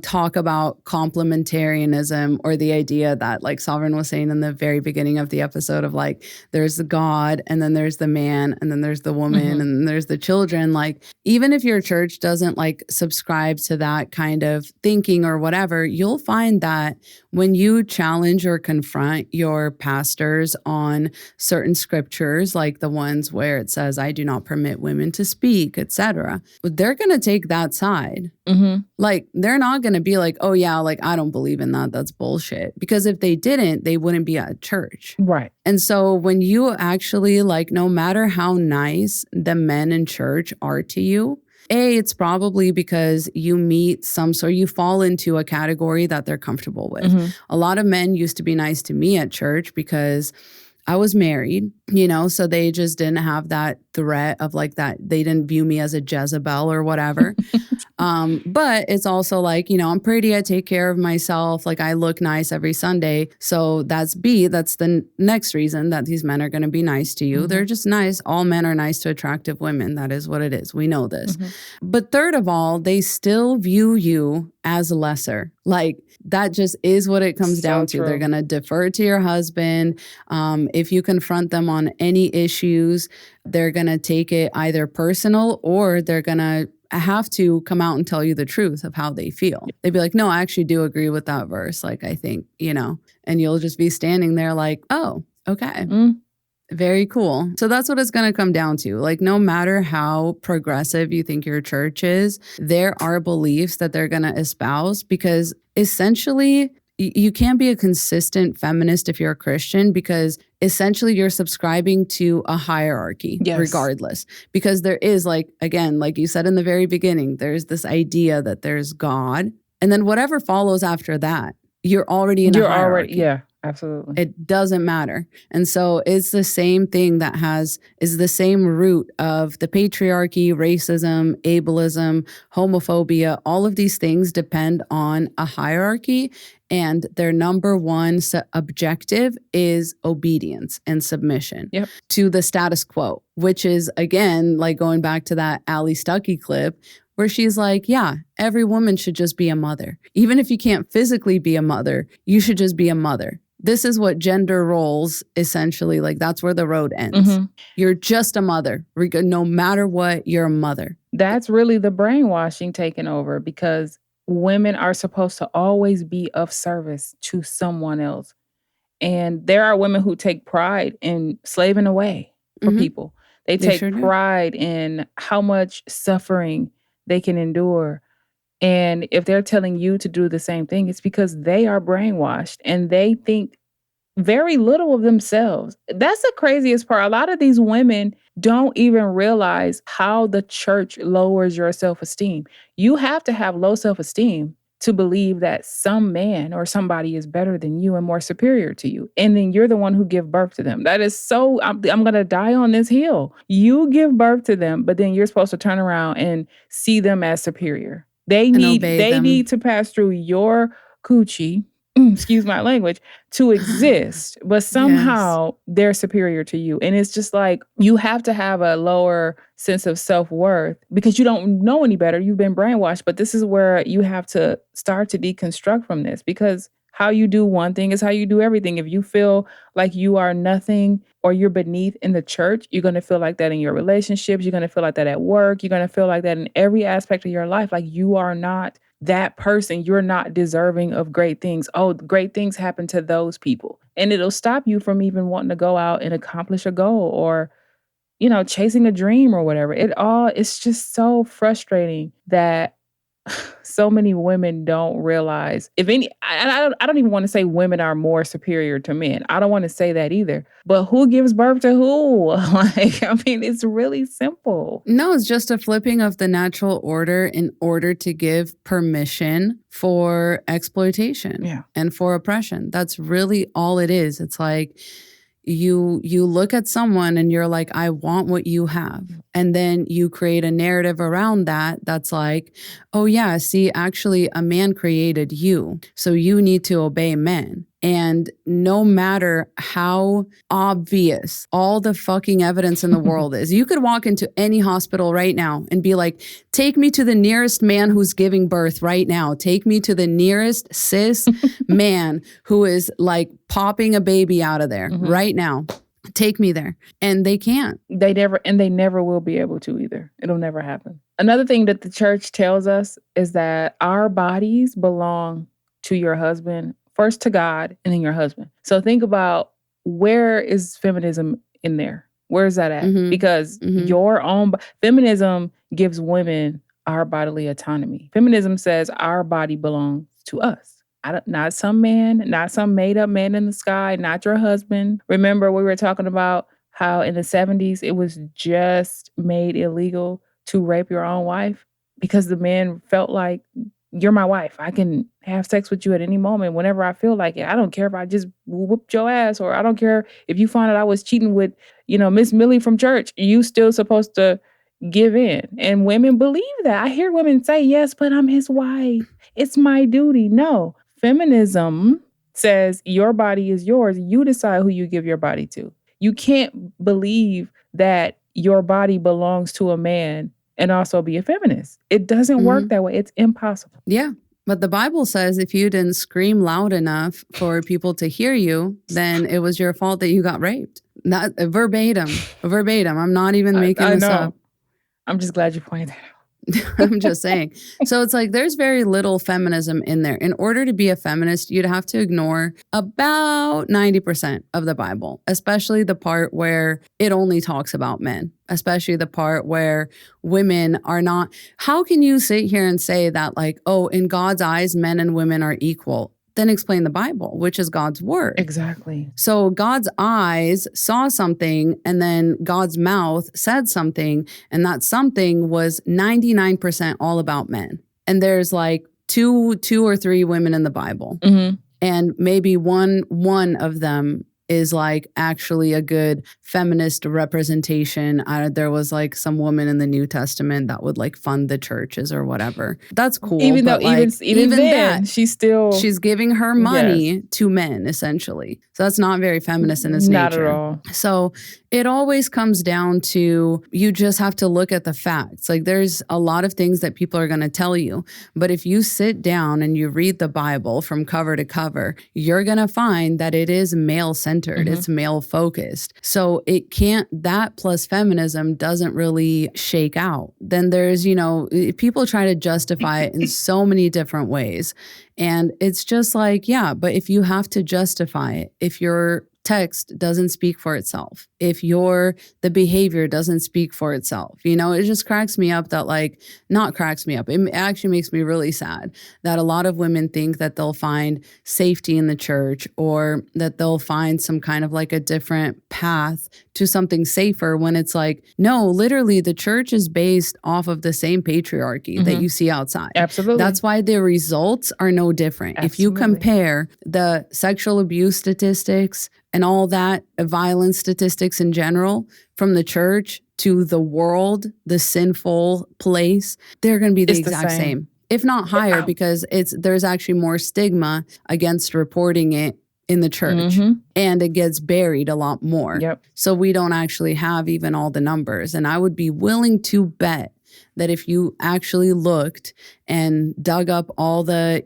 talk about complementarianism or the idea that like Sovereign was saying in the very beginning of the episode of like, there's the God and then there's the man and then there's the woman and then there's the children. Like, even if your church doesn't like subscribe to that kind of thinking or whatever, you'll find that when you challenge or confront your pastors on certain scriptures, like the ones where it says, I do not permit women to speak, etc., they're going to take that side. Like, they're not going to be like, oh yeah, like, I don't believe in that. That's bullshit. Because if they didn't, they wouldn't be at church. Right. And so when you actually like, no matter how nice the men in church are to you, it's probably because you meet you fall into a category that they're comfortable with. A lot of men used to be nice to me at church because I was married, so they just didn't have that threat of like that. They didn't view me as a Jezebel or whatever. But it's also like, I'm pretty, I take care of myself. Like, I look nice every Sunday. So that's the next reason that these men are going to be nice to you. They're just nice. All men are nice to attractive women. That is what it is. We know this. But third of all, they still view you as lesser. Like, that just is what it comes down to. True. They're going to defer to your husband. If you confront them on any issues, they're going to take it either personal or they're going to have to come out and tell you the truth of how they feel. They'd be like, no, I actually do agree with that verse. Like, I think, and you'll just be standing there like, oh, okay. Very cool. So that's what it's going to come down to. Like, no matter how progressive you think your church is, there are beliefs that they're going to espouse, because essentially you can't be a consistent feminist if you're a Christian, because essentially you're subscribing to a hierarchy regardless. Because there is, like, again, like you said in the very beginning, there's this idea that there's God, and then whatever follows after that, you're already in a hierarchy. Absolutely. It doesn't matter. And so it's the same thing is the same root of the patriarchy, racism, ableism, homophobia. All of these things depend on a hierarchy, and their number one objective is obedience and submission to the status quo, which is, again, like going back to that Ali Stuckey clip, where she's like, yeah, every woman should just be a mother. Even if you can't physically be a mother, you should just be a mother. This is what gender roles, essentially, like, that's where the road ends. You're just a mother. No matter what, you're a mother. That's really the brainwashing taking over, because women are supposed to always be of service to someone else. And there are women who take pride in slaving away for people. They take pride in how much suffering they can endure. And if they're telling you to do the same thing, it's because they are brainwashed and they think very little of themselves. That's the craziest part. A lot of these women don't even realize how the church lowers your self-esteem. You have to have low self-esteem to believe that some man or somebody is better than you and more superior to you. And then you're the one who give birth to them. That is so, I'm going to die on this hill. You give birth to them, but then you're supposed to turn around and see them as superior. They need to pass through your coochie, excuse my language, to exist. But somehow they're superior to you. And it's just like, you have to have a lower sense of self-worth because you don't know any better. You've been brainwashed. But this is where you have to start to deconstruct from this, because how you do one thing is how you do everything. If you feel like you are nothing or you're beneath in the church, you're going to feel like that in your relationships. You're going to feel like that at work. You're going to feel like that in every aspect of your life. Like, you are not that person. You're not deserving of great things. Oh, great things happen to those people. And it'll stop you from even wanting to go out and accomplish a goal or, chasing a dream or whatever. It's just so frustrating that so many women don't realize, I don't even want to say women are more superior to men. I don't want to say that either. But who gives birth to who? It's really simple. No, it's just a flipping of the natural order in order to give permission for exploitation and for oppression. That's really all it is. It's like, you look at someone and you're like, I want what you have. And then you create a narrative around that that's like, oh yeah, see, actually a man created you, so you need to obey men. And no matter how obvious all the fucking evidence in the world is, you could walk into any hospital right now and be like, take me to the nearest man who's giving birth right now. Take me to the nearest cis man who is like popping a baby out of there right now. Take me there. And they can't. They never will be able to either. It'll never happen. Another thing that the church tells us is that our bodies belong to your husband. First to God and then your husband. So think about, where is feminism in there? Where is that at? Because your own feminism gives women our bodily autonomy. Feminism says our body belongs to us. Not some man, not some made up man in the sky, not your husband. Remember, we were talking about how in the 70s it was just made illegal to rape your own wife because the man felt like, you're my wife. I can have sex with you at any moment, whenever I feel like it. I don't care if I just whooped your ass, or I don't care if you found out I was cheating with, Miss Millie from church. You still supposed to give in. And women believe that. I hear women say, yes, but I'm his wife. It's my duty. No. Feminism says your body is yours. You decide who you give your body to. You can't believe that your body belongs to a man and also be a feminist. It doesn't work that way. It's impossible. Yeah. But the Bible says if you didn't scream loud enough for people to hear you, then it was your fault that you got raped. Not verbatim. I'm not even making this up. I'm just glad you pointed that out. I'm just saying. So it's like there's very little feminism in there. In order to be a feminist, you'd have to ignore about 90% of the Bible, especially the part where it only talks about men, especially the part where women are not. How can you sit here and say that, like, oh, in God's eyes, men and women are equal? Then explain the Bible, which is God's word. Exactly. So God's eyes saw something, and then God's mouth said something, and that something was 99% all about men. And there's like two or three women in the Bible, and maybe one of them is like actually a good feminist representation. There was like some woman in the New Testament that would like fund the churches or whatever. That's cool. Even though like, even then, she's giving her money to men, essentially. So that's not very feminist in its nature. Not at all. So it always comes down to, you just have to look at the facts. Like there's a lot of things that people are going to tell you, but if you sit down and you read the Bible from cover to cover, you're going to find that it is male-centered. It's male-focused. So it can't, that plus feminism doesn't really shake out. Then there's, people try to justify it in so many different ways. And it's just like, yeah, but if you have to justify it, if your text doesn't speak for itself, if the behavior doesn't speak for itself, it just cracks me up that not cracks me up. It actually makes me really sad that a lot of women think that they'll find safety in the church, or that they'll find some kind of like a different path to something safer, when it's like, no, literally the church is based off of the same patriarchy that you see outside. Absolutely. That's why the results are no different. Absolutely. If you compare the sexual abuse statistics and all that violence statistics in general from the church to the world, the sinful place, they're going to be the exact same, if not higher, because there's actually more stigma against reporting it in the church, and it gets buried a lot more. Yep. So we don't actually have even all the numbers. And I would be willing to bet that if you actually looked and dug up all the,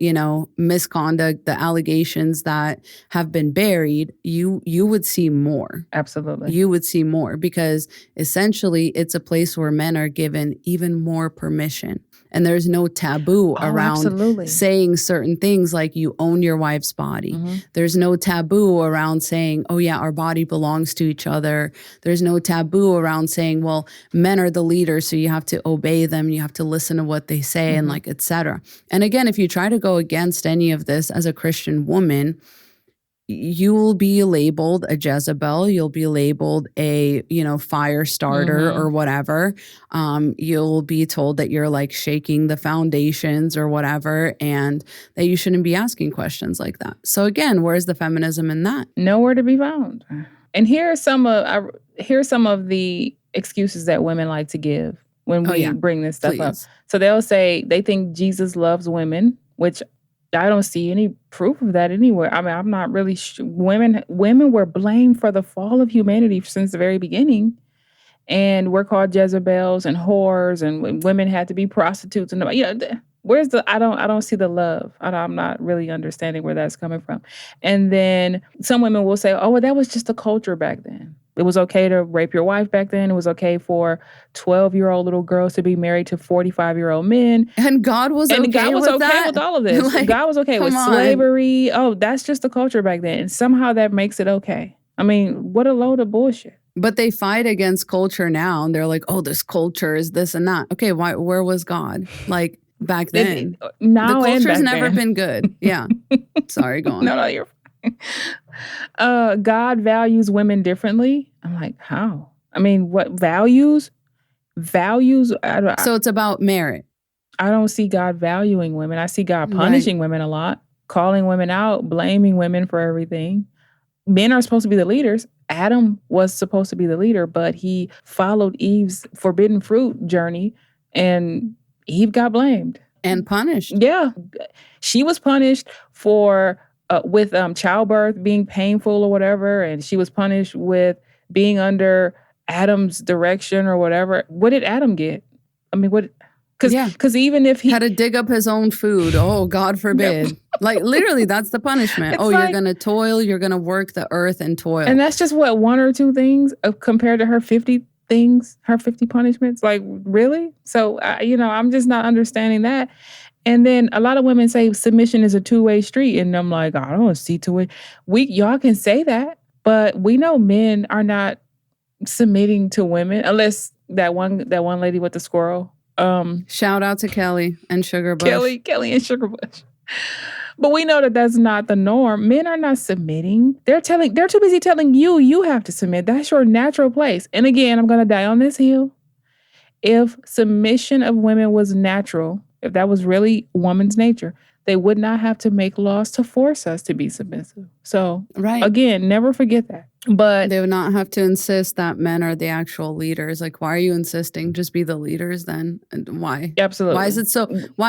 misconduct, the allegations that have been buried, you would see more. Absolutely. You would see more, because essentially it's a place where men are given even more permission. And there's no taboo around saying certain things like you own your wife's body. There's no taboo around saying, oh yeah, our body belongs to each other. There's no taboo around saying, well, men are the leaders, so you have to obey them. You have to listen to what they say and like, etc. And again, if you try to go against any of this as a Christian woman, you will be labeled a Jezebel. You'll be labeled a, fire starter or whatever. You'll be told that you're like shaking the foundations or whatever, and that you shouldn't be asking questions like that. So again, where's the feminism in that? Nowhere to be found. And here are some of the excuses that women like to give when we bring this stuff up. So they'll say they think Jesus loves women, which I don't see any proof of that anywhere. I mean, I'm not really sure. Women were blamed for the fall of humanity since the very beginning. And we're called Jezebels and whores, and women had to be prostitutes. And where's I don't see the love. I'm not really understanding where that's coming from. And then some women will say, oh, well, that was just the culture back then. It was okay to rape your wife back then. It was okay for 12-year-old little girls to be married to 45-year-old men. And God was okay with that? And God was okay with all of this. God was okay with slavery. Oh, that's just the culture back then. And somehow that makes it okay. I mean, what a load of bullshit. But they fight against culture now. And they're like, oh, this culture is this and that. Okay, where was God? Like back then. Now the culture's never been good. Yeah. Sorry, go on. No, you're God values women differently. I'm like, how? I mean, what values? So it's about merit. I don't see God valuing women. I see God punishing women a lot, calling women out, blaming women for everything. Men are supposed to be the leaders. Adam was supposed to be the leader, but he followed Eve's forbidden fruit journey, and Eve got blamed. And punished. Yeah. She was punished for with childbirth being painful or whatever, and she was punished with being under Adam's direction or whatever. What did Adam get? I mean, what? Because even if he had to dig up his own food, oh, God forbid. Like literally, that's the punishment. You're going to toil, you're going to work the earth and toil. And that's just what, one or two things compared to her 50 things, her 50 punishments. Like, really? So, I'm just not understanding that. And then a lot of women say submission is a two-way street. And I'm like, I don't see two-way. Y'all can say that, but we know men are not submitting to women unless that one lady with the squirrel. Shout out to Kelly and Sugar Bush. Kelly and Sugar Bush. But we know that that's not the norm. Men are not submitting. They're too busy telling you have to submit. That's your natural place. And again, I'm going to die on this hill. If submission of women was natural, if that was really woman's nature, they would not have to make laws to force us to be submissive. So, again, never forget that. But they would not have to insist that men are the actual leaders. Like, why are you insisting? Just be the leaders then. And why? Absolutely. Why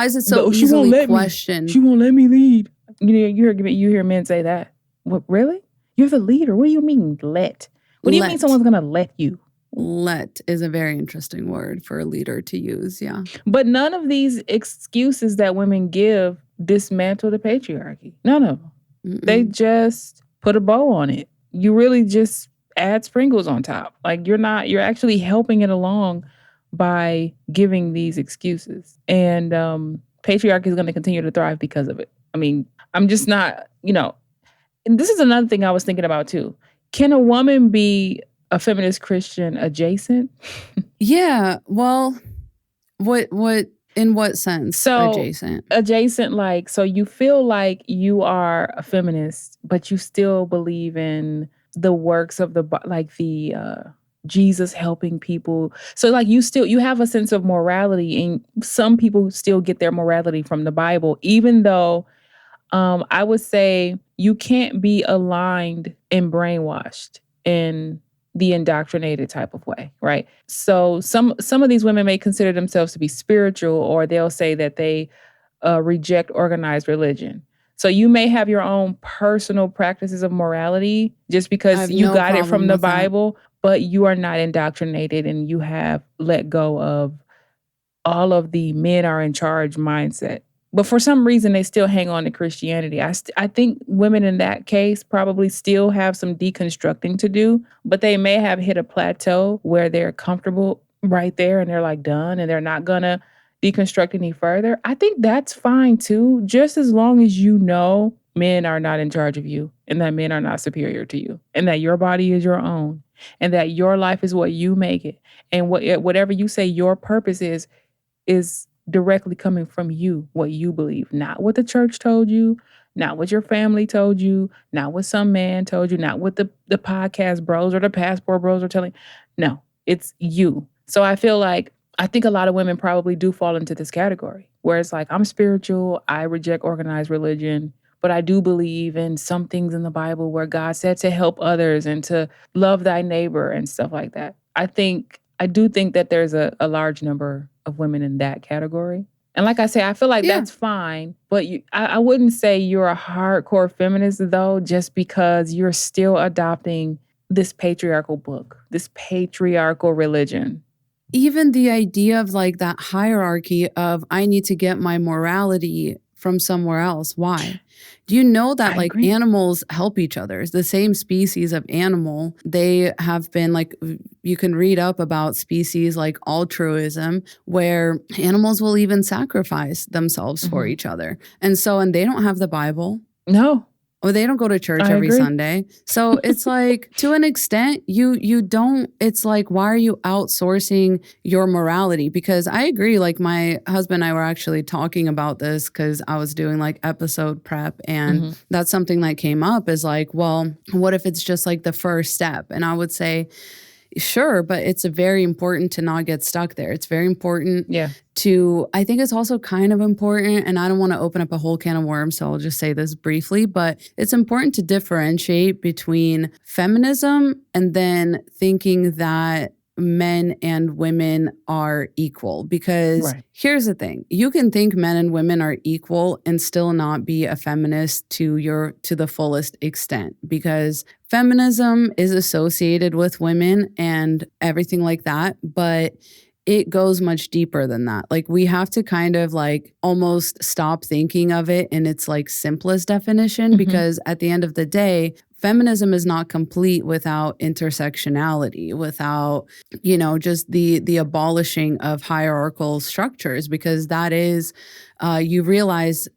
is it so easily questioned? She won't let me lead. You hear men say that. What, really? You're the leader. What do you mean let? What do you mean someone's going to let you? Let is a very interesting word for a leader to use, yeah. But none of these excuses that women give dismantle the patriarchy. None of them. They just put a bow on it. You really just add sprinkles on top. Like you're actually helping it along by giving these excuses. And patriarchy is going to continue to thrive because of it. I mean, I'm just not, and this is another thing I was thinking about too. Can a woman be a feminist Christian adjacent? Yeah. Well, in what sense? So adjacent, like, so you feel like you are a feminist, but you still believe in the works of the Jesus helping people. So like you have a sense of morality, and some people still get their morality from the Bible, even though I would say you can't be aligned and brainwashed in the indoctrinated type of way, right? So some of these women may consider themselves to be spiritual, or they'll say that they reject organized religion. So you may have your own personal practices of morality just because you got it from the Bible, but you are not indoctrinated and you have let go of all of the men are in charge mindset. But for some reason, they still hang on to Christianity. I think women in that case probably still have some deconstructing to do, but they may have hit a plateau where they're comfortable right there and they're like done and they're not going to deconstruct any further. I think that's fine too, just as long as you know men are not in charge of you and that men are not superior to you and that your body is your own and that your life is what you make it. And whatever you say your purpose is directly coming from you, what you believe, not what the church told you, not what your family told you, not what some man told you, not what the podcast bros or the passport bros are telling. No, it's you. So I think a lot of women probably do fall into this category where it's like, I'm spiritual, I reject organized religion, but I do believe in some things in the Bible where God said to help others and to love thy neighbor and stuff like that. I do think that there's a large number of women in that category. And like I say, I feel like that's fine, but I wouldn't say you're a hardcore feminist though, just because you're still adopting this patriarchal book, this patriarchal religion. Even the idea of like that hierarchy of I need to get my morality from somewhere else. Why? Do you know that like animals help each other? It's the same species of animal. They have been like, you can read up about species like altruism, where animals will even sacrifice themselves for each other. And they don't have the Bible. No. Or they don't go to church every Sunday. So it's like, to an extent, you don't, it's like, why are you outsourcing your morality? Because I agree, like my husband and I were actually talking about this because I was doing like episode prep, and that's something that came up is like, well, what if it's just like the first step? And I would say, sure, but it's very important to not get stuck there. It's very important I think it's also kind of important, and I don't want to open up a whole can of worms, so I'll just say this briefly, but it's important to differentiate between feminism and then thinking that men and women are equal. Because here's the thing, you can think men and women are equal and still not be a feminist to the fullest extent, because feminism is associated with women and everything like that, but it goes much deeper than that. Like we have to kind of like almost stop thinking of it in its like simplest definition, because at the end of the day, feminism is not complete without intersectionality, without, just the abolishing of hierarchical structures, because that is, you realize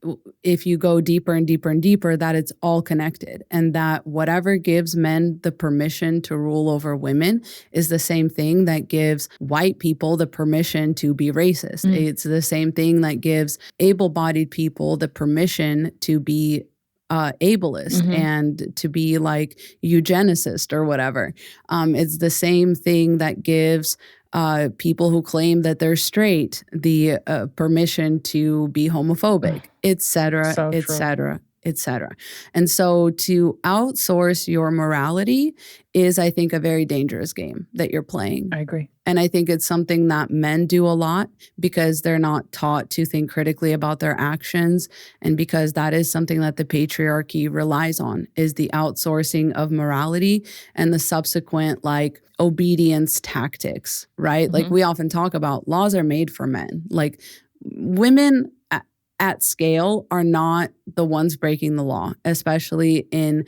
if you go deeper and deeper and deeper that it's all connected, and that whatever gives men the permission to rule over women is the same thing that gives white people the permission to be racist. It's the same thing that gives able-bodied people the permission to be ableist and to be like eugenicist or whatever. It's the same thing that gives people who claim that they're straight the permission to be homophobic, et cetera, et cetera, et cetera. And so to outsource your morality is, I think, a very dangerous game that you're playing. I agree. And I think it's something that men do a lot because they're not taught to think critically about their actions. And because that is something that the patriarchy relies on, is the outsourcing of morality and the subsequent like obedience tactics, right? Like we often talk about laws are made for men. Like women at scale are not the ones breaking the law, especially in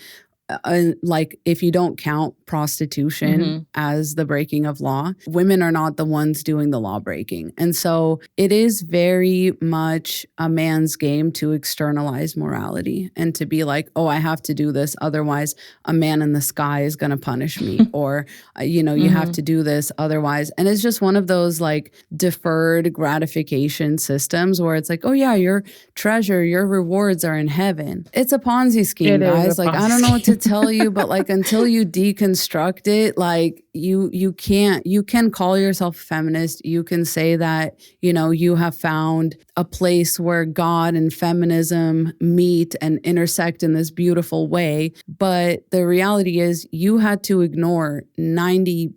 like if you don't count prostitution as the breaking of law, women are not the ones doing the law breaking. And so it is very much a man's game to externalize morality and to be like, oh, I have to do this, otherwise a man in the sky is going to punish me, or you have to do this otherwise. And it's just one of those like deferred gratification systems where it's like, oh yeah, your treasure, your rewards are in heaven. It's a Ponzi scheme, guys. Like I don't know what to tell you, but like until you deconstruct it, like you can call yourself a feminist. You can say that, you have found a place where God and feminism meet and intersect in this beautiful way. But the reality is you had to ignore 90+%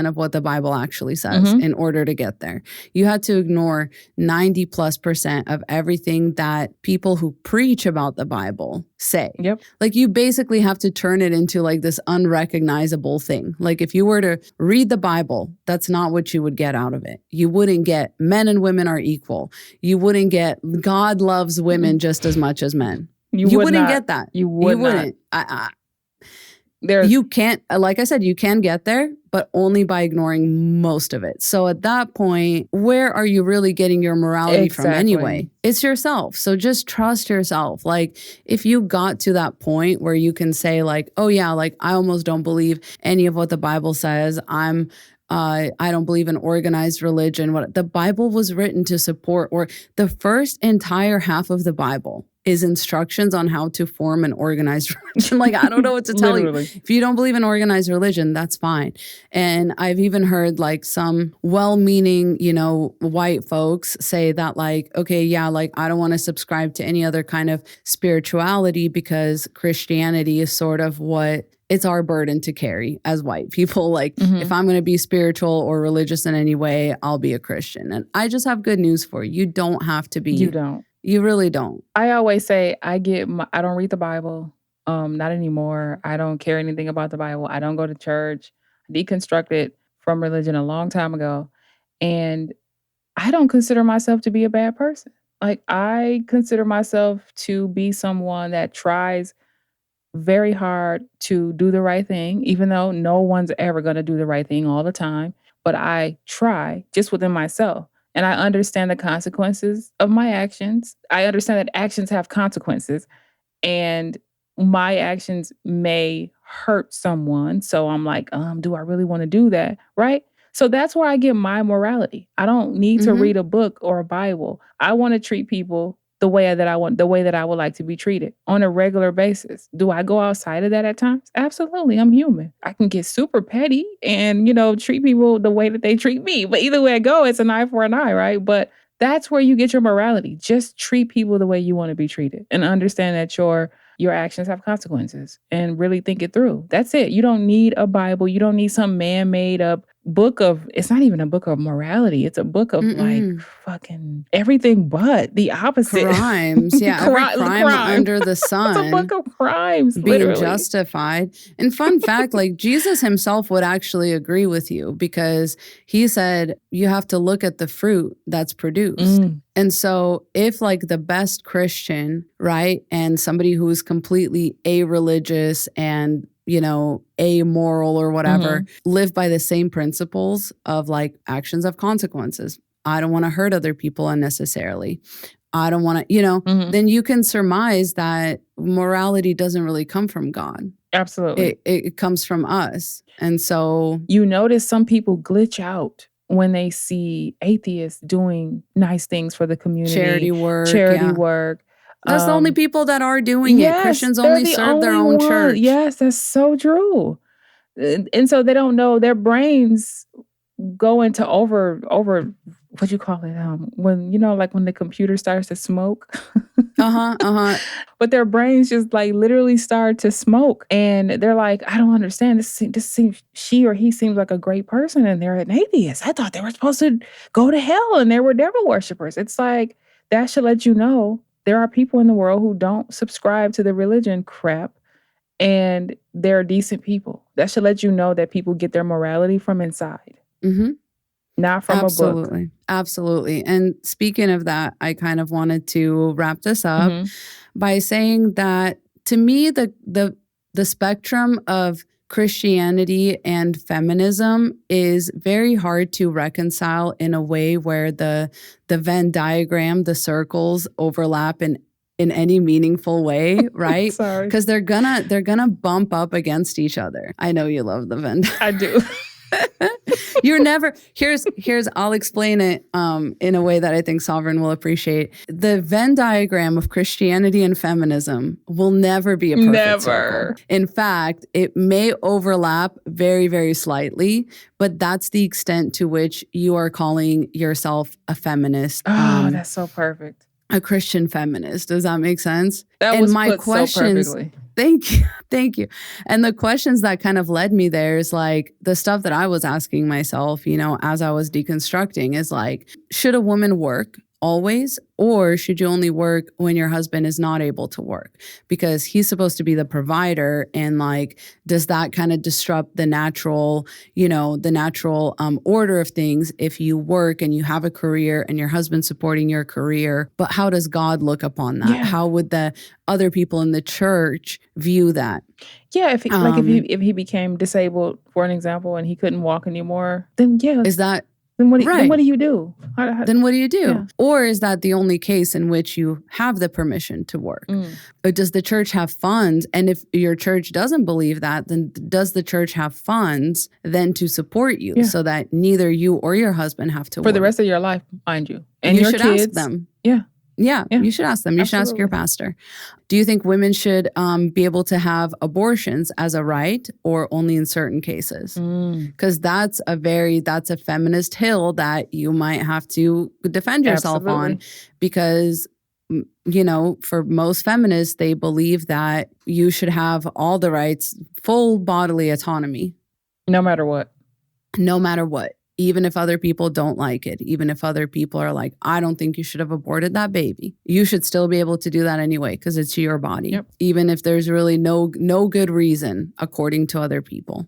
of what the Bible actually says in order to get there. You had to ignore 90+% of everything that people who preach about the Bible say. Yep. Like you basically have to turn it into like this unrecognizable thing. Like if you were to read the Bible, that's not what you would get out of it. You wouldn't get men and women are equal. You wouldn't get God loves women just as much as men. You wouldn't get that. You wouldn't. You can't, like I said, you can get there, but only by ignoring most of it. So at that point, where are you really getting your morality from anyway? It's yourself. So just trust yourself. Like if you got to that point where you can say like, oh yeah, like I almost don't believe any of what the Bible says. I don't believe in organized religion. What the Bible was written to support, or the first entire half of the Bible is instructions on how to form an organized religion. Like, I don't know what to tell you. If you don't believe in organized religion, that's fine. And I've even heard like some well-meaning, white folks say that like, okay, yeah, like I don't want to subscribe to any other kind of spirituality because Christianity is sort of what it's our burden to carry as white people. Like if I'm going to be spiritual or religious in any way, I'll be a Christian. And I just have good news for you. You don't have to be. You don't. You really don't. I always say I don't read the Bible, not anymore. I don't care anything about the Bible. I don't go to church. I deconstructed from religion a long time ago. And I don't consider myself to be a bad person. Like I consider myself to be someone that tries very hard to do the right thing, even though no one's ever going to do the right thing all the time. But I try just within myself. And I understand the consequences of my actions. I understand that actions have consequences. And my actions may hurt someone. So I'm like, do I really want to do that? Right? So that's where I get my morality. I don't need to read a book or a Bible. I want to treat people the way that I would like to be treated on a regular basis. Do I go outside of that at times? Absolutely. I'm human. I can get super petty and, treat people the way that they treat me. But either way I go, it's an eye for an eye, right? But that's where you get your morality. Just treat people the way you want to be treated and understand that your actions have consequences and really think it through. That's it. You don't need a Bible. You don't need some man-made up it's not even a book of morality. It's a book of like fucking everything but the opposite. Crimes. Yeah. Every crime under the sun. It's a book of crimes. Being literally. justified. And fun fact, like Jesus himself would actually agree with you because he said you have to look at the fruit that's produced. And so if like the best Christian, right, and somebody who's completely a-religious and amoral or whatever, live by the same principles of like actions have consequences. I don't want to hurt other people unnecessarily. I don't want to, then you can surmise that morality doesn't really come from God. Absolutely. It comes from us. And so you notice some people glitch out when they see atheists doing nice things for the community. Charity work. That's the only people that are doing it. Christians only serve their own church. Yes, that's so true. And so they don't know, their brains go into over what you call it? When like when the computer starts to smoke. But their brains just like literally start to smoke, and they're like, I don't understand. This seems, she or he seems like a great person, and they're an atheist. I thought they were supposed to go to hell, and they were devil worshipers. It's like that should let you know there are people in the world who don't subscribe to the religion crap, and they're decent people. That should let you know that people get their morality from inside. Not from a book. Absolutely. And speaking of that, I kind of wanted to wrap this up by saying that to me, the spectrum of Christianity and feminism is very hard to reconcile in a way where the Venn diagram, the circles overlap in any meaningful way, right? Sorry. Because they're gonna bump up against each other. I know you love the Venn. I do. You're never here's I'll explain it in a way that I think Sovereign will appreciate. The Venn diagram of Christianity and feminism will never be a perfect circle. In fact, it may overlap very, very slightly, but that's the extent to which you are calling yourself a feminist. Oh, that's so perfect. A Christian feminist. Does that make sense? That was put so perfectly. Thank you. And the questions that kind of led me there is like the stuff that I was asking myself, as I was deconstructing is like, should a woman work always, or should you only work when your husband is not able to work? Because he's supposed to be the provider, and like, does that kind of disrupt the natural order of things if you work and you have a career and your husband's supporting your career? But how does God look upon that? Yeah. How would the other people in the church view that? Yeah, if he became disabled, for an example, and he couldn't walk anymore, then yeah, is that? Then what do you do? Then what do you do? Yeah. Or is that the only case in which you have the permission to work? Or does the church have funds? And if your church doesn't believe that, then does the church have funds then to support you so that neither you or your husband have to work? For the rest of your life, mind you. And you your should kids. Ask them. Yeah, you should ask them. You should ask your pastor. Do you think women should be able to have abortions as a right or only in certain cases? Because that's a feminist hill that you might have to defend yourself on. Because, for most feminists, they believe that you should have all the rights, full bodily autonomy. No matter what. Even if other people don't like it, even if other people are like, I don't think you should have aborted that baby. You should still be able to do that anyway because it's your body, even if there's really no good reason according to other people.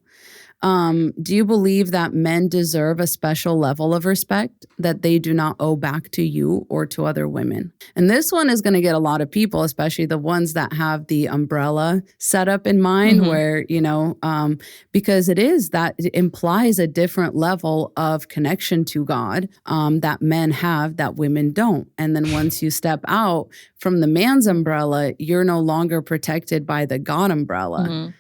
Do you believe that men deserve a special level of respect that they do not owe back to you or to other women? And this one is going to get a lot of people, especially the ones that have the umbrella set up in mind where, because it implies a different level of connection to God that men have that women don't. And then once you step out from the man's umbrella, you're no longer protected by the God umbrella.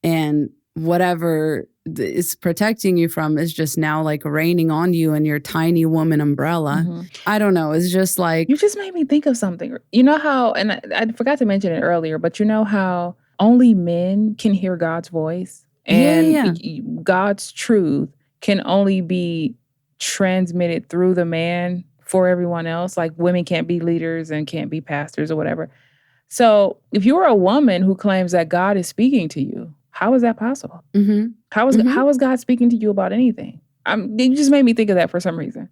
And whatever is protecting you from is just now like raining on you and your tiny woman umbrella. I don't know. It's just like... You just made me think of something. You know how, and I forgot to mention it earlier, but you know how only men can hear God's voice? And God's truth can only be transmitted through the man for everyone else. Like women can't be leaders and can't be pastors or whatever. So if you're a woman who claims that God is speaking to you, How is that possible? Mm-hmm. How is God speaking to you about anything? You just made me think of that for some reason.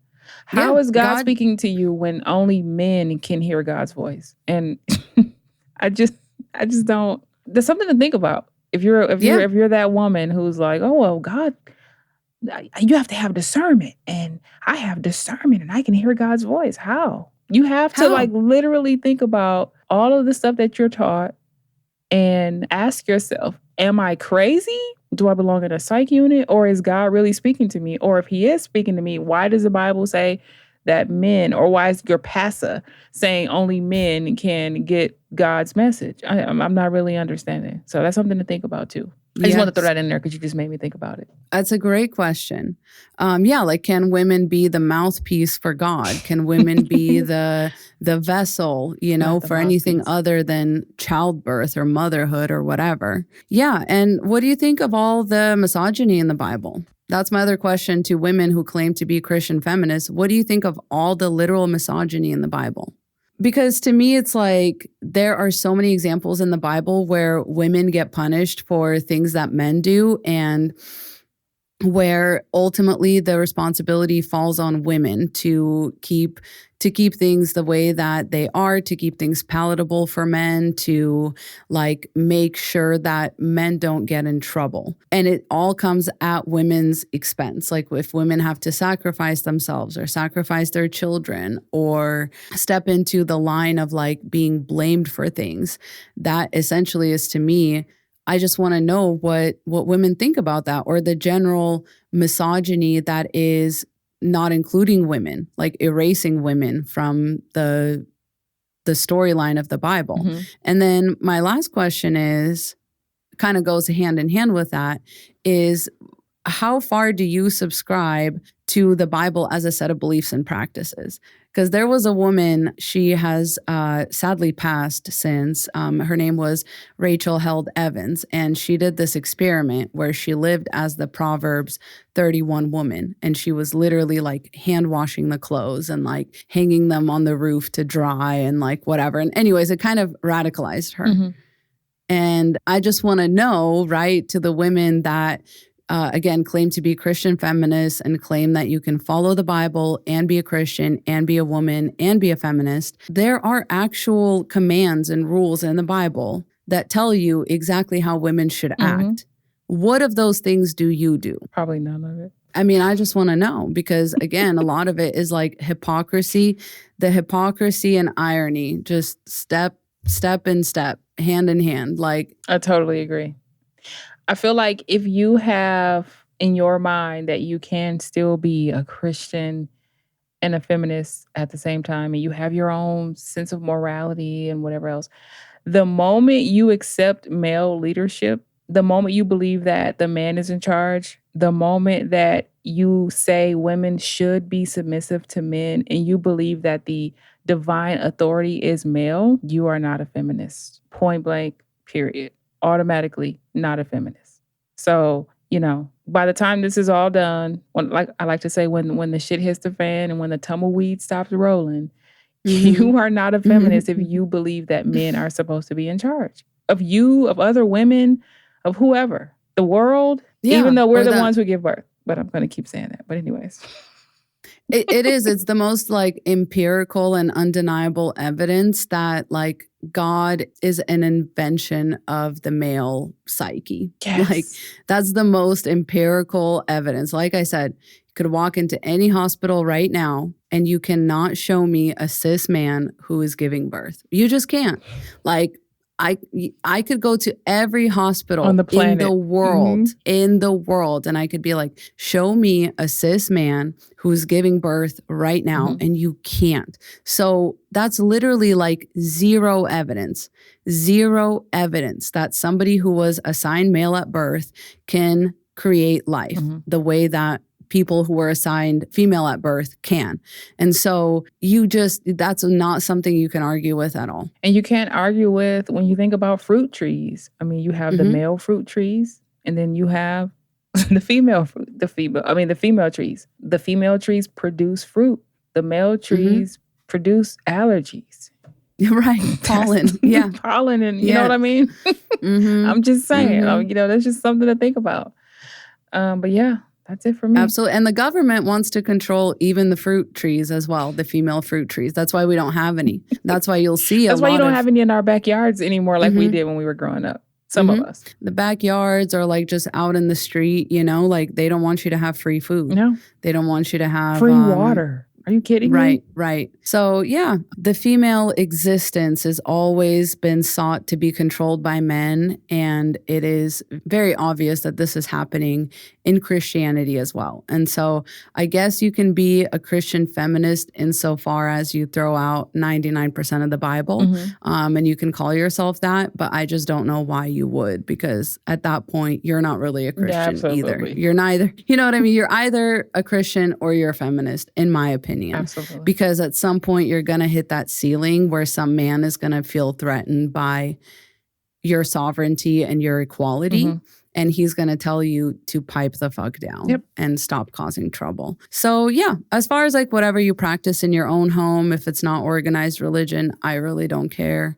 How is God speaking to you when only men can hear God's voice? And I just don't. There's something to think about. If you're that woman who's like, oh well, God, you have to have discernment, and I have discernment, and I can hear God's voice. How? You have to like literally think about all of the stuff that you're taught and ask yourself, am I crazy? Do I belong in a psych unit? Or is God really speaking to me? Or if he is speaking to me, why does the Bible say that men, or why is your pastor saying only men can get God's message? I'm not really understanding. So that's something to think about too. I just want to throw that in there because you just made me think about it. That's a great question. Like, can women be the mouthpiece for God? Can women be the vessel, for anything other than childbirth or motherhood or whatever? Yeah. And what do you think of all the misogyny in the Bible? That's my other question to women who claim to be Christian feminists. What do you think of all the literal misogyny in the Bible? Because to me, it's like there are so many examples in the Bible where women get punished for things that men do, and where ultimately the responsibility falls on women to keep things the way that they are, to keep things palatable for men, to like make sure that men don't get in trouble. And it all comes at women's expense. Like if women have to sacrifice themselves or sacrifice their children or step into the line of like being blamed for things, that essentially is, to me, I just want to know what women think about that, or the general misogyny that is not including women, like erasing women from the storyline of the Bible. Mm-hmm. And then my last question is, kind of goes hand in hand with that, is how far do you subscribe to the Bible as a set of beliefs and practices? Because there was a woman, she has sadly passed since. Her name was Rachel Held Evans, and she did this experiment where she lived as the Proverbs 31 woman, and she was literally like hand washing the clothes and like hanging them on the roof to dry and like whatever. And anyways, it kind of radicalized her. Mm-hmm. And I just want to know, right, to the women that again, claim to be Christian feminists and claim that you can follow the Bible and be a Christian and be a woman and be a feminist. There are actual commands and rules in the Bible that tell you exactly how women should act. What of those things do you do? Probably none of it. I mean, I just want to know because, again, a lot of it is like hypocrisy, the hypocrisy and irony, just step in step, hand in hand. Like, I totally agree. I feel like if you have in your mind that you can still be a Christian and a feminist at the same time, and you have your own sense of morality and whatever else, the moment you accept male leadership, the moment you believe that the man is in charge, the moment that you say women should be submissive to men, and you believe that the divine authority is male, you are not a feminist. Point blank, period. Automatically not a feminist. So, by the time this is all done, like I like to say, when the shit hits the fan and when the tumbleweed stops rolling, you are not a feminist if you believe that men are supposed to be in charge of you, of other women, of whoever, the world, even though we're the ones who give birth. But I'm going to keep saying that. But anyways. It is. It's the most like empirical and undeniable evidence that like God is an invention of the male psyche. Yes. Like that's the most empirical evidence. Like I said, you could walk into any hospital right now and you cannot show me a cis man who is giving birth. You just can't. Like I could go to every hospital on the planet. in the world, and I could be like, show me a cis man who's giving birth right now, and you can't. So that's literally like zero evidence that somebody who was assigned male at birth can create life the way that people who were assigned female at birth can. And so that's not something you can argue with at all. And you can't argue with when you think about fruit trees. I mean, you have the male fruit trees, and then you have the female trees. The female trees produce fruit. The male trees produce allergies. Right. Pollen. Yeah. Pollen, and you know what I mean? Mm-hmm. I'm just saying, Mm-hmm. you know, that's just something to think about. But yeah, that's it for me. Absolutely. And the government wants to control even the fruit trees as well, the female fruit trees. That's why we don't have any. That's why you'll see That's why you don't have any in our backyards anymore like we did when we were growing up. Some of us. The backyards are like just out in the street, you know, like they don't want you to have free food. No. They don't want you to have free water. Are you kidding me? Right. So yeah, the female existence has always been sought to be controlled by men. And it is very obvious that this is happening in Christianity as well. And so I guess you can be a Christian feminist insofar as you throw out 99% of the Bible and you can call yourself that. But I just don't know why you would, because at that point, you're not really a Christian either. You're neither. You know what I mean? You're either a Christian or you're a feminist, in my opinion. Absolutely. Because at some point you're going to hit that ceiling where some man is going to feel threatened by your sovereignty and your equality. And he's going to tell you to pipe the fuck down and stop causing trouble. So yeah, as far as like whatever you practice in your own home, if it's not organized religion, I really don't care.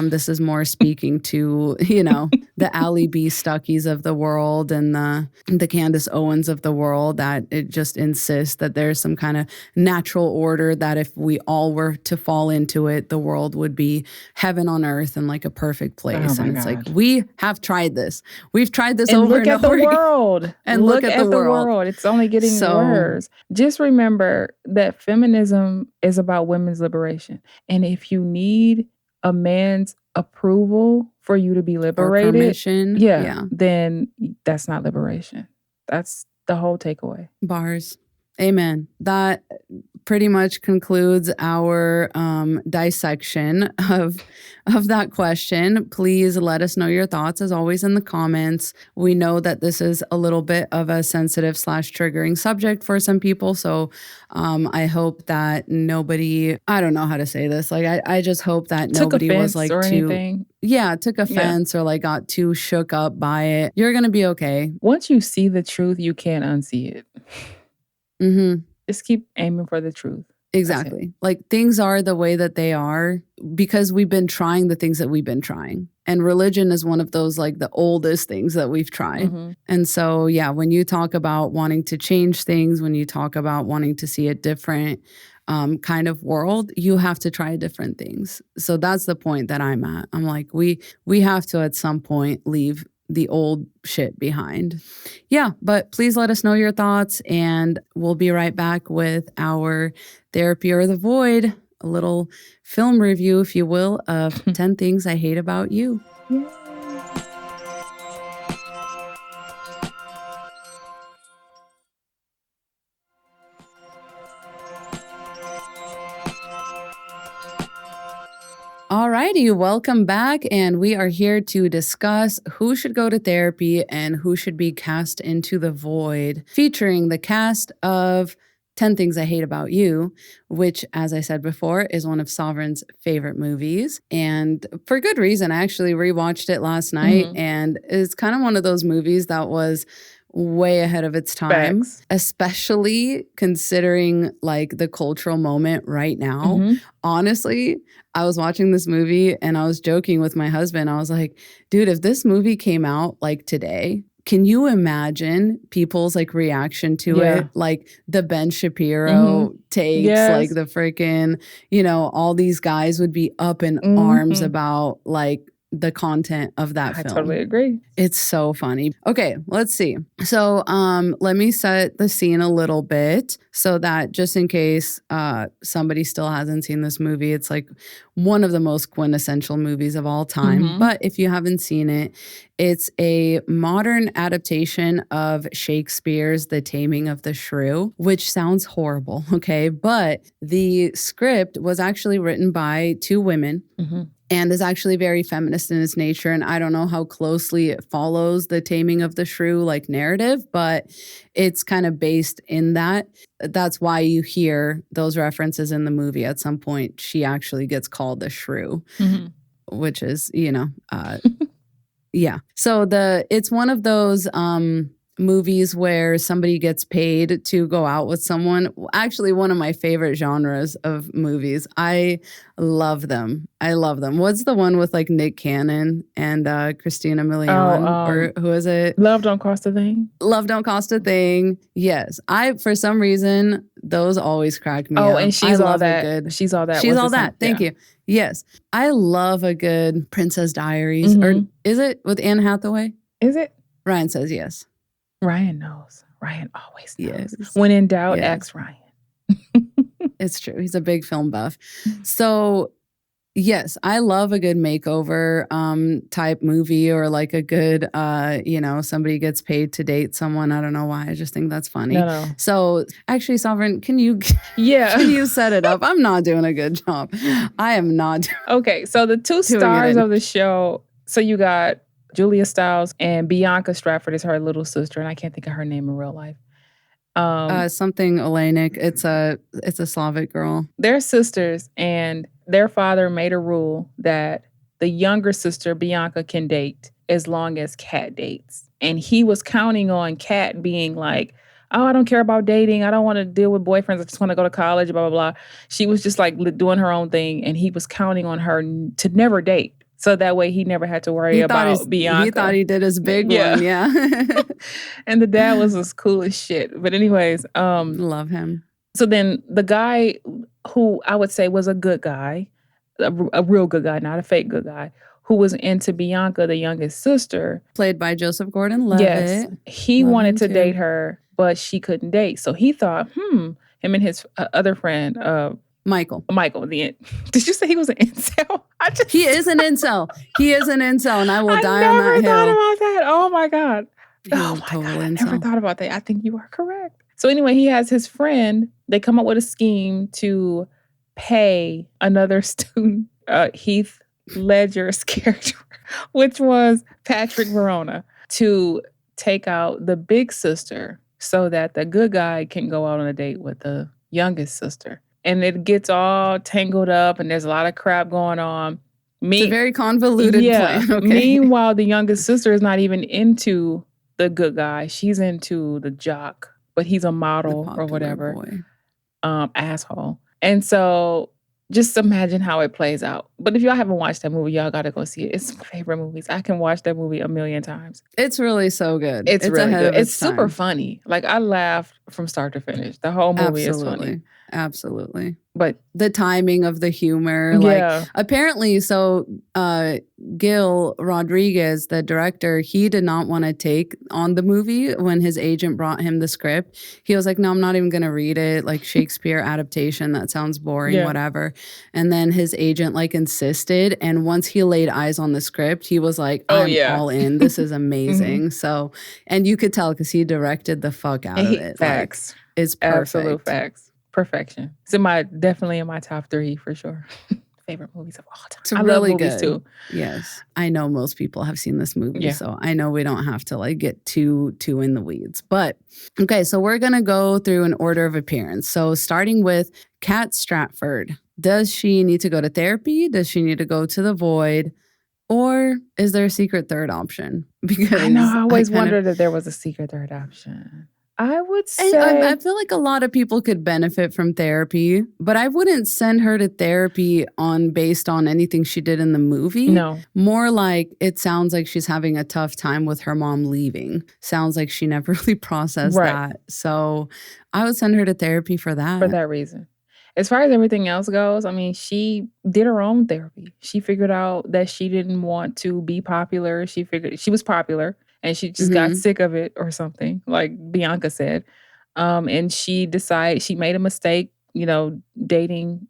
This is more speaking to, you know, the Allie B. Stuckies of the world and the Candace Owens of the world, that it just insists that there's some kind of natural order that if we all were to fall into it, the world would be heaven on earth and like a perfect place. And it's like, we have tried this. We've tried this over and over again. Look at the world. It's only getting worse. Just remember that feminism is about women's liberation. And if you need a man's approval for you to be liberated, permission, then that's not liberation. That's the whole takeaway. Bars. Amen. That pretty much concludes our dissection of that question. Please let us know your thoughts, as always, in the comments. We know that this is a little bit of a sensitive / triggering subject for some people. So I hope that nobody, I don't know how to say this. Like, I just hope that nobody was like took offense or like got too shook up by it. You're going to be okay. Once you see the truth, you can't unsee it. Just keep aiming for the truth. Exactly. Like, things are the way that they are because we've been trying the things that we've been trying. And religion is one of those, like, the oldest things that we've tried. And so, yeah, when you talk about wanting to change things, when you talk about wanting to see a different kind of world, you have to try different things. So that's the point that I'm at. I'm like, we have to at some point leave the old shit behind. Yeah, but please let us know your thoughts, and we'll be right back with our Therapy or the Void, a little film review, if you will, of 10 Things I Hate About You. Alrighty, welcome back, and we are here to discuss who should go to therapy and who should be cast into the void, featuring the cast of 10 Things I Hate About You, which, as I said before, is one of Sovereign's favorite movies, and for good reason. I actually rewatched it last night, and it's kind of one of those movies that was way ahead of its time, especially considering like the cultural moment right now. Honestly, I was watching this movie and I was joking with my husband. I was like, dude, if this movie came out like today, can you imagine people's like reaction to it? Like the Ben Shapiro takes, like the freaking, you know, all these guys would be up in arms about like the content of that film. I totally agree. It's so funny. Okay, let's see. So let me set the scene a little bit so that just in case somebody still hasn't seen this movie, it's like one of the most quintessential movies of all time. But if you haven't seen it, it's a modern adaptation of Shakespeare's The Taming of the Shrew, which sounds horrible, okay? But the script was actually written by two women. And is actually very feminist in its nature. And I don't know how closely it follows the Taming of the Shrew like narrative, but it's kind of based in that. That's why you hear those references in the movie. At some point, she actually gets called the shrew, which is, you know, yeah. So it's one of those movies where somebody gets paid to go out with someone. Actually, one of my favorite genres of movies. I love them. I love them. What's the one with like Nick Cannon and Christina Milian? Or who is it? Love Don't Cost a Thing. Love Don't Cost a Thing. Yes. For some reason, those always crack me up. And She's All That. She's All That. She's All That. Thank you. Yes. I love a good Princess Diaries. Or is it with Anne Hathaway? Is it? Ryan says yes. Ryan knows. Ryan always knows. Yes. When in doubt, ask Ryan. It's true. He's a big film buff. So, yes, I love a good makeover type movie, or like a good, somebody gets paid to date someone. I don't know why. I just think that's funny. No. So, actually, Sovereign, can you set it up? I'm not doing a good job. I am not. Okay, so the two stars of the show. So you got Julia Stiles and Bianca Stratford is her little sister, and I can't think of her name in real life. Something Olenek. It's a Slavic girl. They're sisters, and their father made a rule that the younger sister, Bianca, can date as long as Kat dates. And he was counting on Kat being like, oh, I don't care about dating. I don't want to deal with boyfriends. I just want to go to college, blah, blah, blah. She was just like doing her own thing, and he was counting on her to never date. So that way he never had to worry about Bianca. He thought he did his big one, yeah. And the dad was as cool as shit. But anyways. Love him. So then the guy who I would say was a good guy, a real good guy, not a fake good guy, who was into Bianca, the youngest sister. Played by Joseph Gordon-Levitt. Yes. He wanted to date her, but she couldn't date. So he thought, him and his other friend, Michael, did you say he was an incel? He is an incel. He is an incel, and I will die on that hill. I never thought about that. Oh my God. I never thought about that. I think you are correct. So anyway, he has his friend. They come up with a scheme to pay another student, Heath Ledger's character, which was Patrick Verona, to take out the big sister so that the good guy can go out on a date with the youngest sister. And it gets all tangled up, and there's a lot of crap going on. It's a very convoluted plan. Okay. Meanwhile, the youngest sister is not even into the good guy. She's into the jock, but he's a model or whatever. Asshole. And so just imagine how it plays out. But if y'all haven't watched that movie, y'all got to go see it. It's my favorite movies. I can watch that movie a million times. It's really so good. It's really good. It's super funny. Like, I laughed from start to finish. The whole movie is funny. Absolutely. But the timing of the humor, like apparently, so Gil Rodriguez, the director, he did not want to take on the movie when his agent brought him the script. He was like, no, I'm not even going to read it. Like, Shakespeare adaptation, that sounds boring, whatever. And then his agent like insisted. And once he laid eyes on the script, he was like, I'm all in. This is amazing. So, and you could tell because he directed the fuck out of it. Facts. Like, it's perfect. Absolute facts. Perfection. It's definitely in my top 3 for sure. Favorite movies of all time. It's really love movies too. Yes. I know most people have seen this movie, so I know we don't have to like get too in the weeds. But okay, so we're going to go through an order of appearance. So starting with Kat Stratford. Does she need to go to therapy? Does she need to go to the void? Or is there a secret third option? Because I know, I always wondered if there was a secret third option. I would say... I feel like a lot of people could benefit from therapy, but I wouldn't send her to therapy based on anything she did in the movie. No. More like it sounds like she's having a tough time with her mom leaving. Sounds like she never really processed that. So I would send her to therapy for that. For that reason. As far as everything else goes, I mean, she did her own therapy. She figured out that she didn't want to be popular. She figured she was popular. And she just got sick of it or something, like Bianca said. And she decided she made a mistake, dating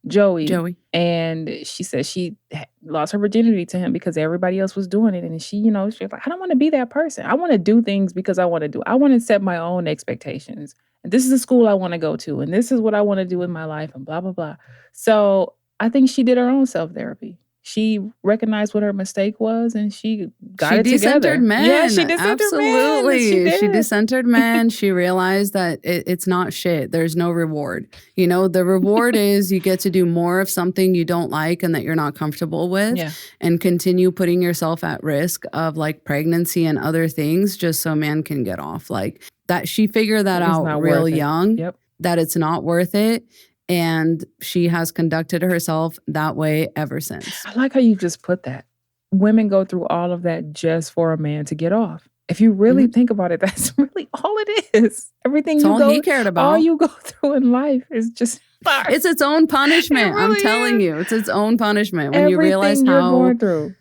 Joey. And she said she lost her virginity to him because everybody else was doing it. And she, she was like, I don't want to be that person. I want to do things because I want to do. I want to set my own expectations. And this is the school I want to go to. And this is what I want to do in my life and blah, blah, blah. So I think she did her own self-therapy. She recognized what her mistake was and she got it together. She decentered men. Yeah, she decentered Absolutely. men. She decentered men. She realized that it's not shit. There's no reward. You know, the reward is you get to do more of something you don't like and that you're not comfortable with and continue putting yourself at risk of like pregnancy and other things just so man can get off. Like that, she figured that out real young, that it's not worth it. And she has conducted herself that way ever since. I like how you just put that. Women go through all of that just for a man to get off. If you really think about it, that's really all it is. Everything he cared about. All you go through in life is just it's its own punishment. Really I'm telling you, it's its own punishment when you realize you're how going through